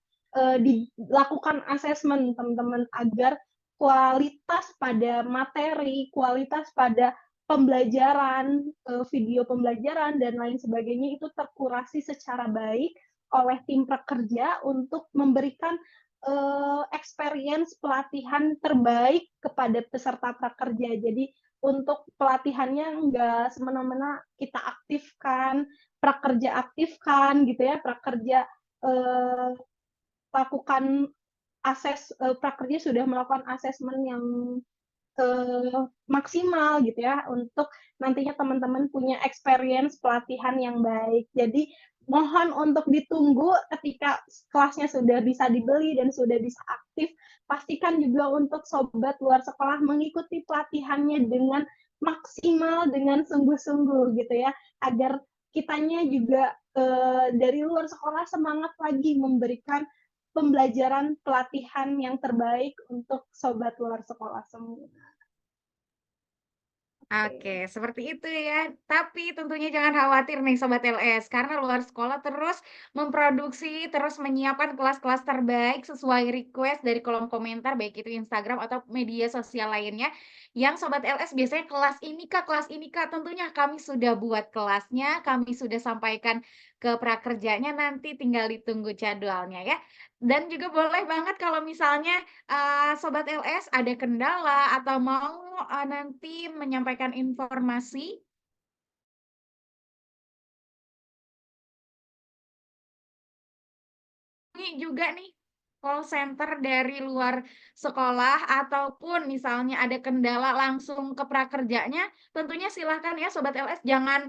dilakukan asesmen teman-teman agar kualitas pada materi, kualitas pada pembelajaran, video pembelajaran, dan lain sebagainya itu terkurasi secara baik oleh tim prakerja untuk memberikan experience pelatihan terbaik kepada peserta prakerja. Jadi untuk pelatihannya nggak semena-mena kita aktifkan, prakerja aktifkan gitu ya, prakerja lakukan prakerja sudah melakukan asesmen yang maksimal gitu ya untuk nantinya teman-teman punya experience pelatihan yang baik. Jadi mohon untuk ditunggu ketika kelasnya sudah bisa dibeli dan sudah bisa aktif. Pastikan juga untuk sobat luar sekolah mengikuti pelatihannya dengan maksimal, dengan sungguh-sungguh gitu ya, agar kitanya juga dari luar sekolah semangat lagi memberikan pembelajaran pelatihan yang terbaik untuk sobat luar sekolah semua. Oke, seperti itu ya. Tapi tentunya jangan khawatir nih Sobat LS, karena luar sekolah terus memproduksi, terus menyiapkan kelas-kelas terbaik sesuai request dari kolom komentar, baik itu Instagram atau media sosial lainnya. yang Sobat LS biasanya kelas ini Kak, kelas ini Kak, tentunya kami sudah buat kelasnya, kami sudah sampaikan ke prakerjanya, nanti tinggal ditunggu jadwalnya ya. Dan juga boleh banget kalau misalnya Sobat LS ada kendala atau mau nanti menyampaikan informasi ini juga nih call center dari luar sekolah ataupun misalnya ada kendala langsung ke prakerjanya, tentunya silahkan ya Sobat LS jangan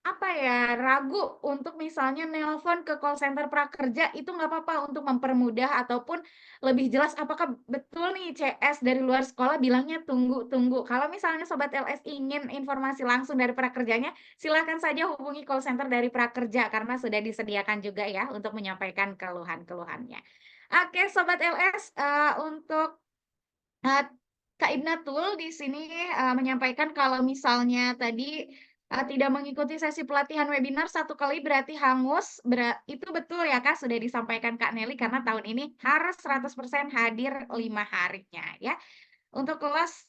apa ya ragu untuk misalnya nelpon ke call center prakerja itu nggak apa-apa untuk mempermudah ataupun lebih jelas apakah betul nih CS dari luar sekolah bilangnya tunggu. Kalau misalnya Sobat LS ingin informasi langsung dari prakerjanya, silahkan saja hubungi call center dari prakerja karena sudah disediakan juga ya untuk menyampaikan keluhan-keluhannya. Oke, Sobat LS, untuk Kak Ibnatul di sini menyampaikan kalau misalnya tadi tidak mengikuti sesi pelatihan webinar 1 kali berarti hangus. Itu betul ya Kak, sudah disampaikan Kak Nelly karena tahun ini harus 100% hadir 5 harinya ya. Untuk kelas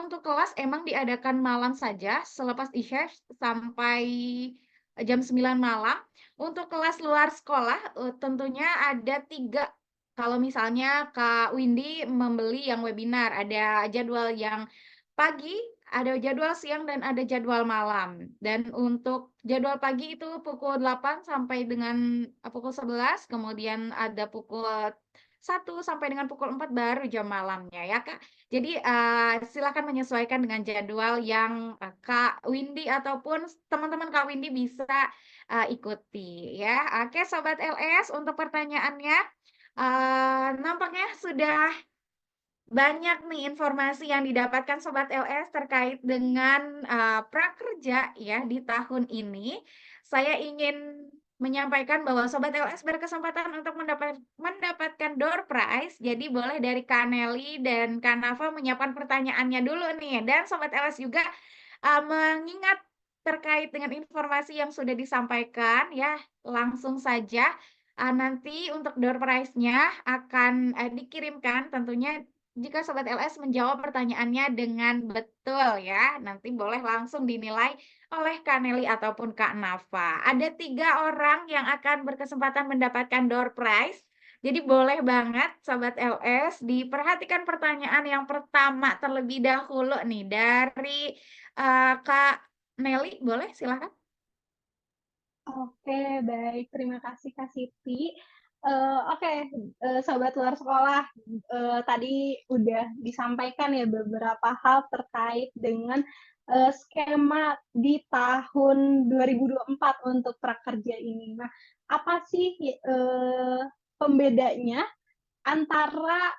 untuk kelas emang diadakan malam saja selepas Isya sampai jam 9 malam. Untuk kelas luar sekolah tentunya ada 3. Kalau misalnya Kak Windy membeli yang webinar, ada jadwal yang pagi, ada jadwal siang, dan ada jadwal malam. Dan untuk jadwal pagi itu pukul 8 sampai dengan pukul 11, kemudian ada pukul 1 sampai dengan pukul 4 baru jam malamnya ya Kak. Jadi silakan menyesuaikan dengan jadwal yang Kak Windy ataupun teman-teman Kak Windy bisa ikuti ya. Oke Sobat LS, untuk pertanyaannya nampaknya sudah banyak nih informasi yang didapatkan Sobat LS terkait dengan prakerja ya di tahun ini. Saya ingin menyampaikan bahwa Sobat LS berkesempatan untuk mendapatkan door prize. Jadi boleh dari Kak Nelly dan Kak Nafa menyiapkan pertanyaannya dulu nih. Dan Sobat LS juga mengingat terkait dengan informasi yang sudah disampaikan ya, langsung saja nanti untuk door prize-nya akan dikirimkan tentunya jika Sobat LS menjawab pertanyaannya dengan betul ya, nanti boleh langsung dinilai oleh Kak Nelly ataupun Kak Nafa. Ada 3 orang yang akan berkesempatan mendapatkan door prize. Jadi boleh banget Sobat LS diperhatikan pertanyaan yang pertama terlebih dahulu nih dari Kak Nelly, boleh silahkan. Oke, baik. Terima kasih Kak Siti. Oke, Sobat Luar Sekolah, tadi udah disampaikan ya beberapa hal terkait dengan skema di tahun 2024 untuk prakerja ini. Nah, apa sih pembedanya antara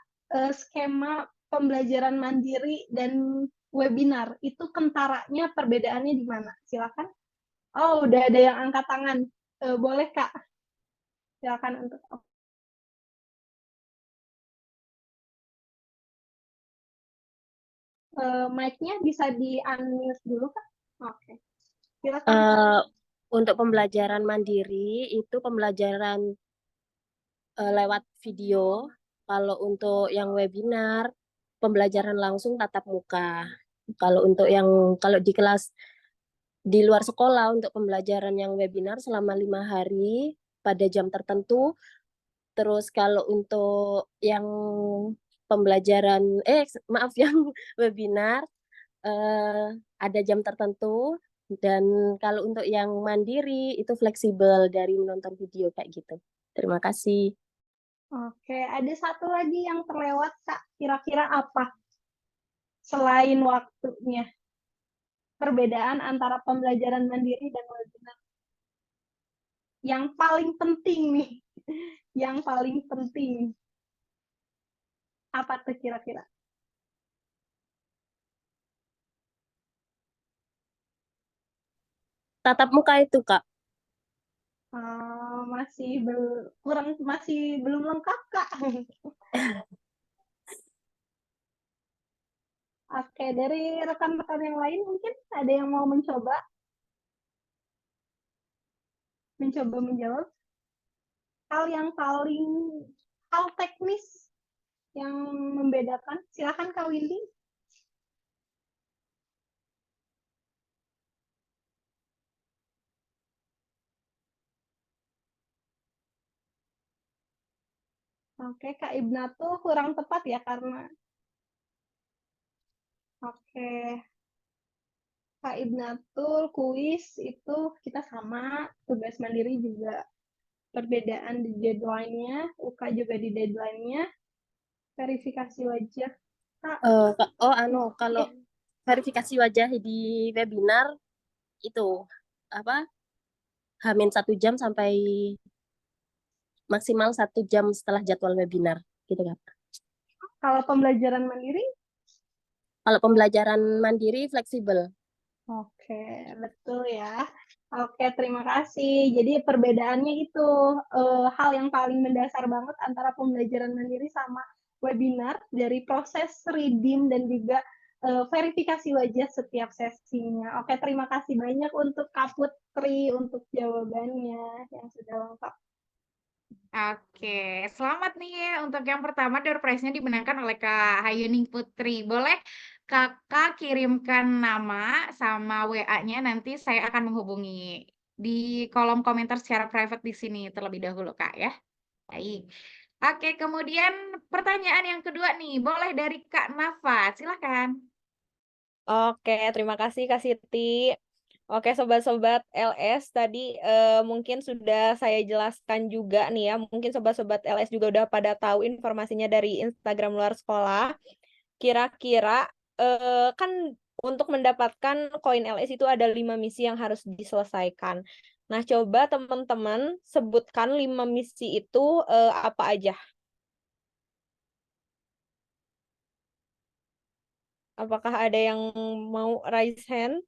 skema pembelajaran mandiri dan webinar? Itu kentaranya perbedaannya di mana? Silakan. Oh, udah ada yang angkat tangan. Boleh, Kak. Silakan untuk mic-nya bisa di-unmute dulu, Kak. Oke. Silakan, Kak. Untuk pembelajaran mandiri itu pembelajaran lewat video. Kalau untuk yang webinar, pembelajaran langsung tatap muka. Kalau di kelas di luar sekolah untuk pembelajaran yang webinar selama 5 hari pada jam tertentu. Terus kalau untuk yang pembelajaran yang webinar ada jam tertentu, dan kalau untuk yang mandiri itu fleksibel dari menonton video kayak gitu. Terima kasih. Oke, ada satu lagi yang terlewat, Kak. Kira-kira apa? Selain waktunya. Perbedaan antara pembelajaran mandiri dan webinar. Yang paling penting nih. Yang paling penting. Apa tuh kira-kira? Tatap muka itu, Kak. Masih belum lengkap, Kak. Oke, dari rekan-rekan yang lain mungkin ada yang mau mencoba menjawab hal teknis yang membedakan? Silakan Kak Windy. Oke, Kak Ibnatul kurang tepat ya karena oke. Kak Ibnatul kuis itu kita sama, tugas mandiri juga perbedaan di deadline-nya, UK juga di deadline-nya, verifikasi wajah. Kak, Kalau verifikasi wajah di webinar itu apa? Hamin 1 jam sampai maksimal 1 jam setelah jadwal webinar, gitu kan? kalau pembelajaran mandiri? Kalau pembelajaran mandiri fleksibel. Oke, betul ya. Oke, terima kasih. Jadi perbedaannya itu hal yang paling mendasar banget antara pembelajaran mandiri sama webinar dari proses redeem dan juga verifikasi wajah setiap sesinya. Oke, terima kasih banyak untuk Kak Putri untuk jawabannya yang sudah lengkap. Oke, selamat nih ya untuk yang pertama door prize-nya dimenangkan oleh Kak Hayuning Putri. Boleh Kakak kirimkan nama sama WA-nya, nanti saya akan menghubungi di kolom komentar secara private di sini terlebih dahulu, Kak ya. Baik. Oke, kemudian pertanyaan yang kedua nih, boleh dari Kak Nafa, silakan. Oke, terima kasih Kak Siti. Oke, sobat-sobat LS tadi mungkin sudah saya jelaskan juga nih ya. Mungkin sobat-sobat LS juga udah pada tahu informasinya dari Instagram luar sekolah. Kira-kira kan untuk mendapatkan koin LS itu ada 5 misi yang harus diselesaikan. Nah, coba teman-teman sebutkan 5 misi itu apa aja? Apakah ada yang mau raise hand?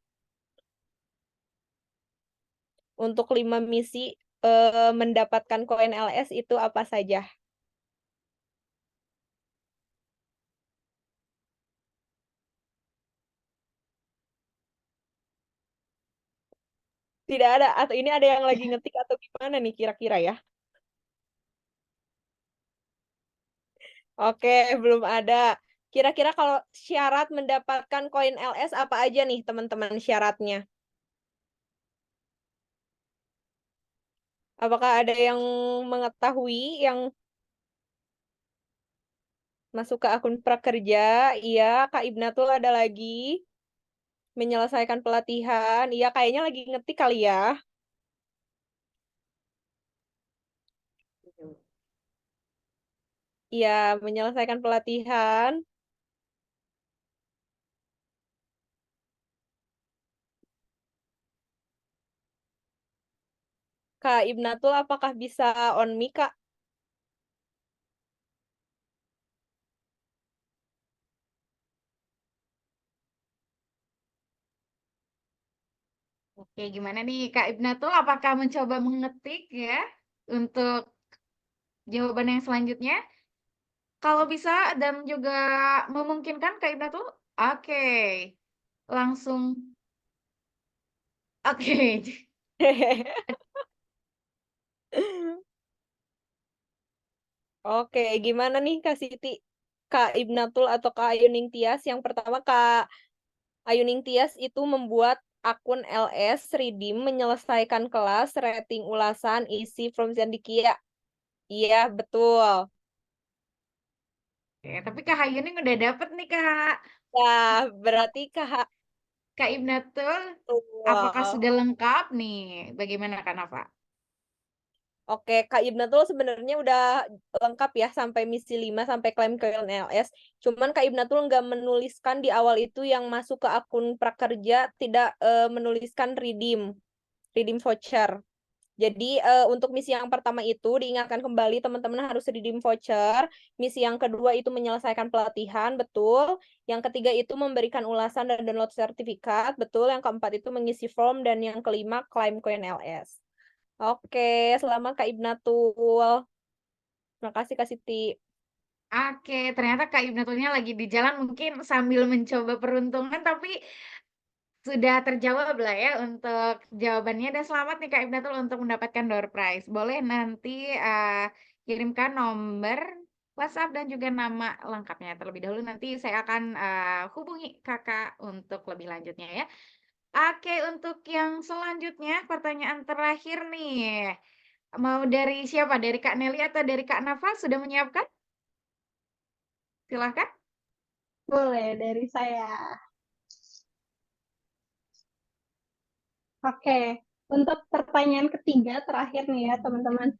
Untuk 5 misi mendapatkan koin LS itu apa saja? Tidak ada, atau ini ada yang lagi ngetik atau gimana nih kira-kira ya? Oke, belum ada. Kira-kira kalau syarat mendapatkan koin LS apa aja nih teman-teman syaratnya? Apakah ada yang mengetahui yang masuk ke akun prakerja? Iya, Kak Ibnatul ada lagi. Menyelesaikan pelatihan. Iya, kayaknya lagi ngetik kali ya. Iya, menyelesaikan pelatihan. Kak Ibnatul, apakah bisa on mic, Kak? Oke, gimana nih Kak Ibnatul, apakah mencoba mengetik ya untuk jawaban yang selanjutnya? Kalau bisa dan juga memungkinkan Kak Ibnatul, oke. Langsung, oke. Oke, gimana nih Kak Siti? Kak Ibnatul atau Kak Ayuning Tias? Yang pertama Kak Ayuning Tias itu membuat akun LS Redeem menyelesaikan kelas, rating ulasan, isi from Zandikia. Iya, betul. Oke, tapi Kak Hayuning udah dapet nih Kak. Nah, berarti Kak Kak Ibnatul, apakah Betul. sudah lengkap nih? Bagaimana Kak Nafa? Oke, Kak Ibnatul sebenarnya udah lengkap ya sampai misi 5 sampai klaim koin LS. Cuman Kak Ibnatul nggak menuliskan di awal itu yang masuk ke akun prakerja tidak menuliskan redeem voucher. Jadi untuk misi yang pertama itu diingatkan kembali teman-teman harus redeem voucher. Misi yang kedua itu menyelesaikan pelatihan, betul. Yang ketiga itu memberikan ulasan dan download sertifikat, betul. Yang keempat itu mengisi form dan yang kelima klaim koin LS. Oke, selamat Kak Ibnatul. Terima kasih Kak Siti. Oke, ternyata Kak Ibnatulnya lagi di jalan mungkin sambil mencoba peruntungan, tapi sudah terjawab lah ya untuk jawabannya. Dan selamat nih Kak Ibnatul untuk mendapatkan door prize. Boleh nanti kirimkan nomor WhatsApp dan juga nama lengkapnya terlebih dahulu. Nanti saya akan hubungi kakak untuk lebih lanjutnya ya. Oke, untuk yang selanjutnya pertanyaan terakhir nih. Mau dari siapa? Dari Kak Nelly atau dari Kak Nafa sudah menyiapkan? Silahkan. Boleh dari saya. Oke, untuk pertanyaan ketiga terakhir nih ya teman-teman.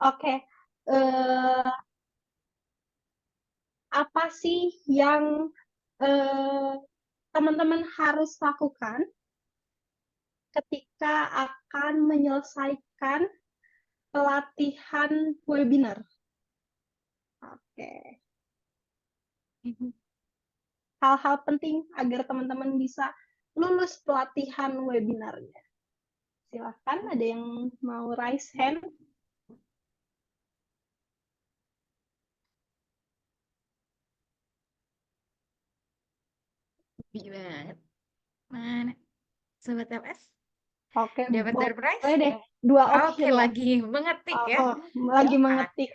Oke, eh, apa sih yang teman-teman harus lakukan ketika akan menyelesaikan pelatihan webinar? Oke, hal-hal penting agar teman-teman bisa lulus pelatihan webinarnya. Silakan, ada yang mau raise hand? Gimana? Mana? Sobat LS? Oke, Dapat door prize? boleh deh. Dua Oke, option lah. lagi mengetik ya. Lagi mengetik.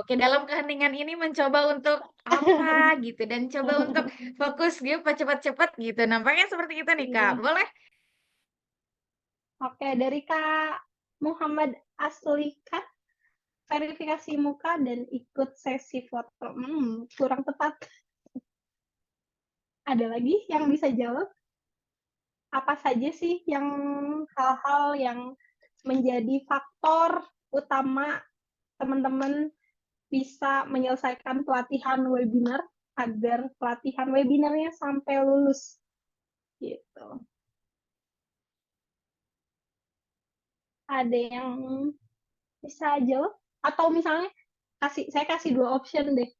Oke, dalam keheningan ini mencoba untuk apa gitu dan coba untuk fokus gitu cepat-cepat gitu. Nampaknya seperti itu nih Kak. Boleh? Oke, dari Kak Muhammad Aslika, verifikasi muka dan ikut sesi foto. Kurang tepat. Ada lagi yang bisa jawab? Apa saja sih yang hal-hal yang menjadi faktor utama teman-teman bisa menyelesaikan pelatihan webinar agar pelatihan webinarnya sampai lulus gitu. Ada yang bisa jawab? Atau misalnya saya kasih dua option deh.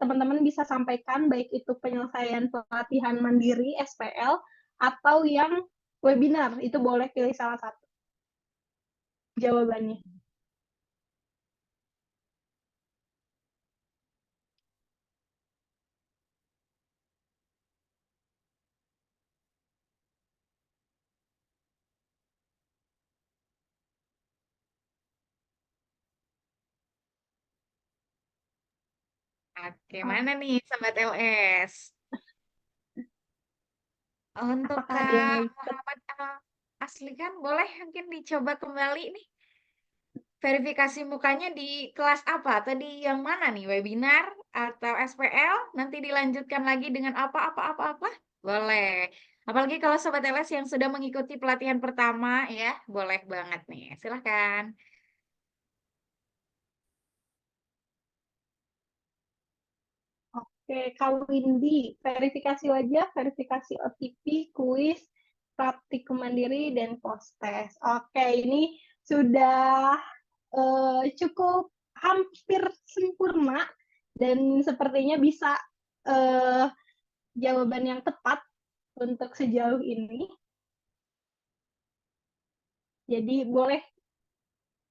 Teman-teman bisa sampaikan baik itu penyelesaian pelatihan mandiri SPL atau yang webinar, itu boleh pilih salah satu jawabannya. Oke, mana nih Sobat LS? Untuk Apakah ada yang Kak ikut? Muhammad Asli kan boleh mungkin dicoba kembali nih. Verifikasi mukanya di kelas apa? Tadi yang mana nih? Webinar atau SPL? Nanti dilanjutkan lagi dengan apa? Boleh. Apalagi kalau Sobat LS yang sudah mengikuti pelatihan pertama ya, boleh banget nih. Silahkan. Oke, Kak Windy, verifikasi wajah, verifikasi OTP, kuis, praktikum mandiri, dan post-test. Oke, ini sudah cukup hampir sempurna dan sepertinya bisa jawaban yang tepat untuk sejauh ini. Jadi boleh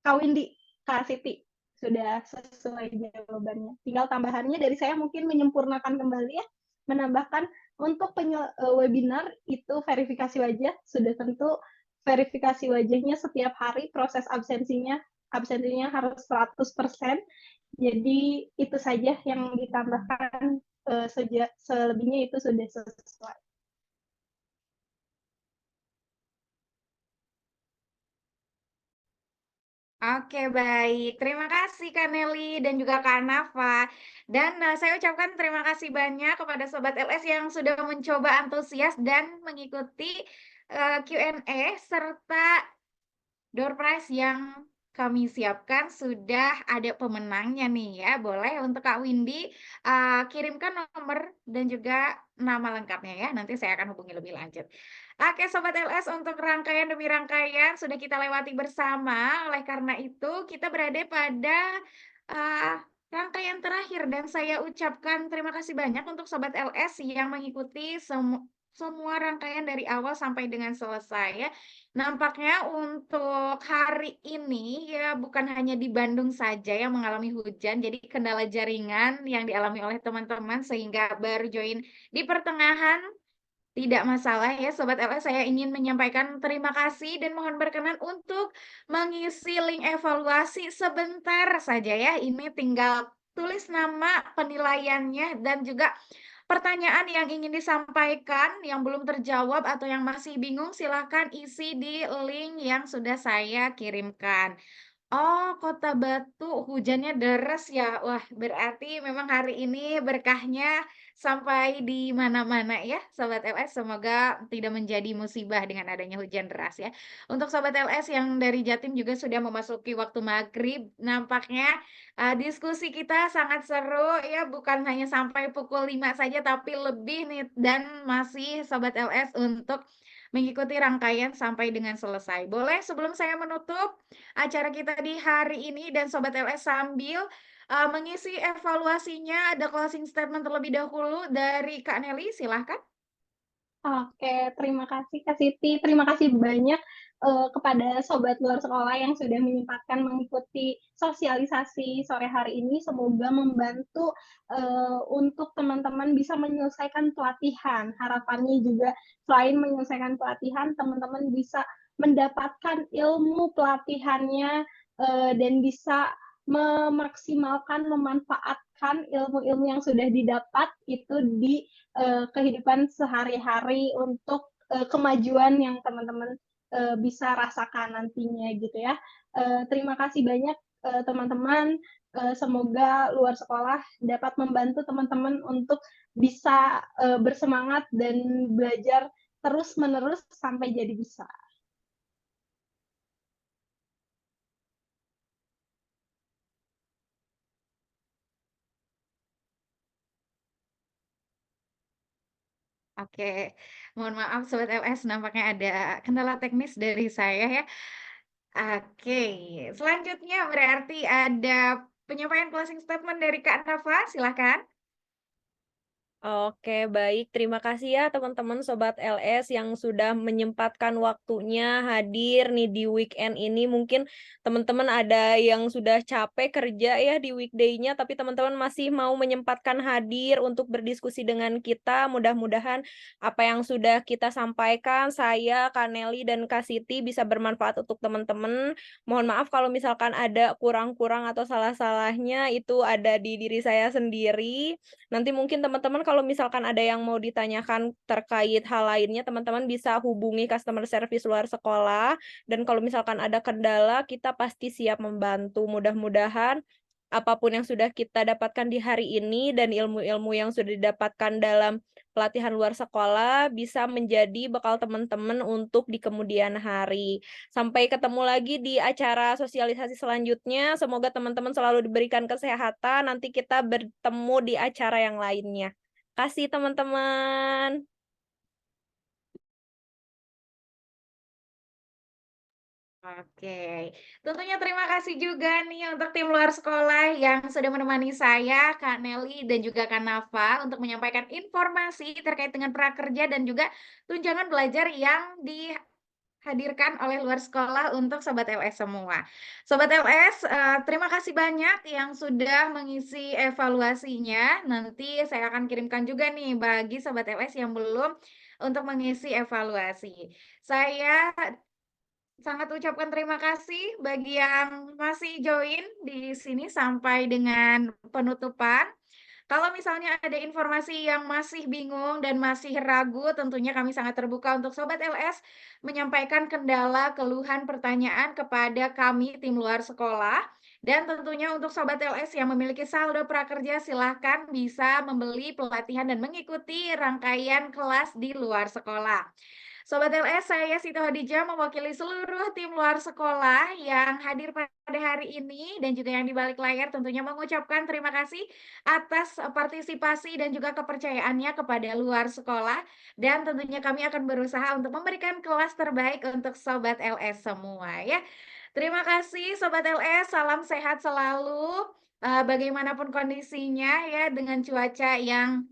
Kak Windy, Kak Siti, sudah sesuai jawabannya. Tinggal tambahannya dari saya mungkin menyempurnakan kembali ya, menambahkan untuk webinar itu verifikasi wajah, sudah tentu verifikasi wajahnya setiap hari, proses absensinya harus 100%. Jadi itu saja yang ditambahkan, selebihnya itu sudah sesuai. Oke, baik. Terima kasih Kak Nelly dan juga Kak Nafa. Dan saya ucapkan terima kasih banyak kepada Sobat LS yang sudah mencoba antusias dan mengikuti Q&A serta door prize yang kami siapkan. Sudah ada pemenangnya nih ya. Boleh untuk Kak Windy kirimkan nomor dan juga nama lengkapnya ya. Nanti saya akan hubungi lebih lanjut. Oke Sobat LS, untuk rangkaian demi rangkaian sudah kita lewati bersama. Oleh karena itu kita berada pada rangkaian terakhir dan saya ucapkan terima kasih banyak untuk Sobat LS yang mengikuti semua rangkaian dari awal sampai dengan selesai ya. Nampaknya untuk hari ini ya bukan hanya di Bandung saja yang mengalami hujan, jadi kendala jaringan yang dialami oleh teman-teman sehingga baru join di pertengahan Tidak masalah ya Sobat LS, saya ingin menyampaikan terima kasih dan mohon berkenan untuk mengisi link evaluasi sebentar saja ya. Ini tinggal tulis nama, penilaiannya, dan juga pertanyaan yang ingin disampaikan, yang belum terjawab atau yang masih bingung, silahkan isi di link yang sudah saya kirimkan. Oh, Kota Batu hujannya deras ya. Wah, berarti memang hari ini berkahnya sampai di mana-mana ya, Sobat LS. Semoga tidak menjadi musibah dengan adanya hujan deras ya. Untuk Sobat LS yang dari Jatim juga sudah memasuki waktu maghrib, nampaknya diskusi kita sangat seru ya, bukan hanya sampai pukul 5 saja, tapi lebih nih. Dan masih Sobat LS untuk mengikuti rangkaian sampai dengan selesai. Boleh sebelum saya menutup acara kita di hari ini dan Sobat LS sambil mengisi evaluasinya, ada closing statement terlebih dahulu dari Kak Nelly, silahkan. Oke, terima kasih Kak Siti. Terima kasih banyak kepada sobat luar sekolah yang sudah menyempatkan mengikuti sosialisasi sore hari ini. Semoga membantu untuk teman-teman bisa menyelesaikan pelatihan. Harapannya juga selain menyelesaikan pelatihan, teman-teman bisa mendapatkan ilmu pelatihannya dan bisa memaksimalkan, memanfaatkan ilmu-ilmu yang sudah didapat itu di kehidupan sehari-hari untuk kemajuan yang teman-teman bisa rasakan nantinya gitu ya. Terima kasih banyak teman-teman. Semoga luar sekolah dapat membantu teman-teman untuk bisa bersemangat dan belajar terus-menerus sampai jadi bisa. Oke, mohon maaf Sobat LS, nampaknya ada kendala teknis dari saya ya. Oke, selanjutnya berarti ada penyampaian closing statement dari Kak Nafa, silahkan. Oke, baik. Terima kasih ya teman-teman Sobat LS yang sudah menyempatkan waktunya hadir nih di weekend ini. Mungkin teman-teman ada yang sudah capek kerja ya di weekday-nya, tapi teman-teman masih mau menyempatkan hadir untuk berdiskusi dengan kita. Mudah-mudahan apa yang sudah kita sampaikan, saya, Kak Nelly, dan Kak Siti bisa bermanfaat untuk teman-teman. Mohon maaf kalau misalkan ada kurang-kurang atau salah-salahnya, itu ada di diri saya sendiri. Nanti mungkin teman-teman kalau misalkan ada yang mau ditanyakan terkait hal lainnya, teman-teman bisa hubungi customer service luar sekolah. Dan kalau misalkan ada kendala, kita pasti siap membantu. Mudah-mudahan apapun yang sudah kita dapatkan di hari ini dan ilmu-ilmu yang sudah didapatkan dalam pelatihan luar sekolah bisa menjadi bekal teman-teman untuk di kemudian hari. Sampai ketemu lagi di acara sosialisasi selanjutnya. Semoga teman-teman selalu diberikan kesehatan. Nanti kita bertemu di acara yang lainnya. Kasih teman-teman. Oke, tentunya terima kasih juga nih untuk tim luar sekolah yang sudah menemani saya, Kak Nelly, dan juga Kak Nafa untuk menyampaikan informasi terkait dengan prakerja dan juga tunjangan belajar yang dihadirkan oleh luar sekolah untuk Sobat LS semua. Sobat LS, terima kasih banyak yang sudah mengisi evaluasinya. Nanti saya akan kirimkan juga nih bagi Sobat LS yang belum untuk mengisi evaluasi. Saya sangat ucapkan terima kasih bagi yang masih join di sini sampai dengan penutupan. Kalau misalnya ada informasi yang masih bingung dan masih ragu, tentunya kami sangat terbuka untuk Sobat LS menyampaikan kendala, keluhan, pertanyaan kepada kami tim luar sekolah. Dan tentunya untuk Sobat LS yang memiliki saldo prakerja, silahkan bisa membeli pelatihan dan mengikuti rangkaian kelas di luar sekolah. Sobat LS, saya Siti Hadijah mewakili seluruh tim luar sekolah yang hadir pada hari ini dan juga yang di balik layar tentunya mengucapkan terima kasih atas partisipasi dan juga kepercayaannya kepada luar sekolah, dan tentunya kami akan berusaha untuk memberikan kelas terbaik untuk Sobat LS semua ya. Terima kasih Sobat LS, salam sehat selalu bagaimanapun kondisinya ya, dengan cuaca yang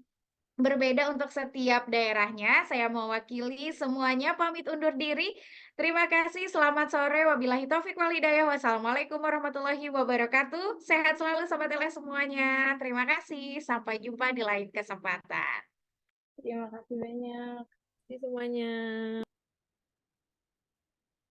berbeda untuk setiap daerahnya. Saya mewakili semuanya pamit undur diri. Terima kasih, selamat sore. Wabillahi taufik wal hidayah. Wassalamualaikum warahmatullahi wabarakatuh. Sehat selalu Sobat LS semuanya. Terima kasih. Sampai jumpa di lain kesempatan. Terima kasih banyak. kasih semuanya.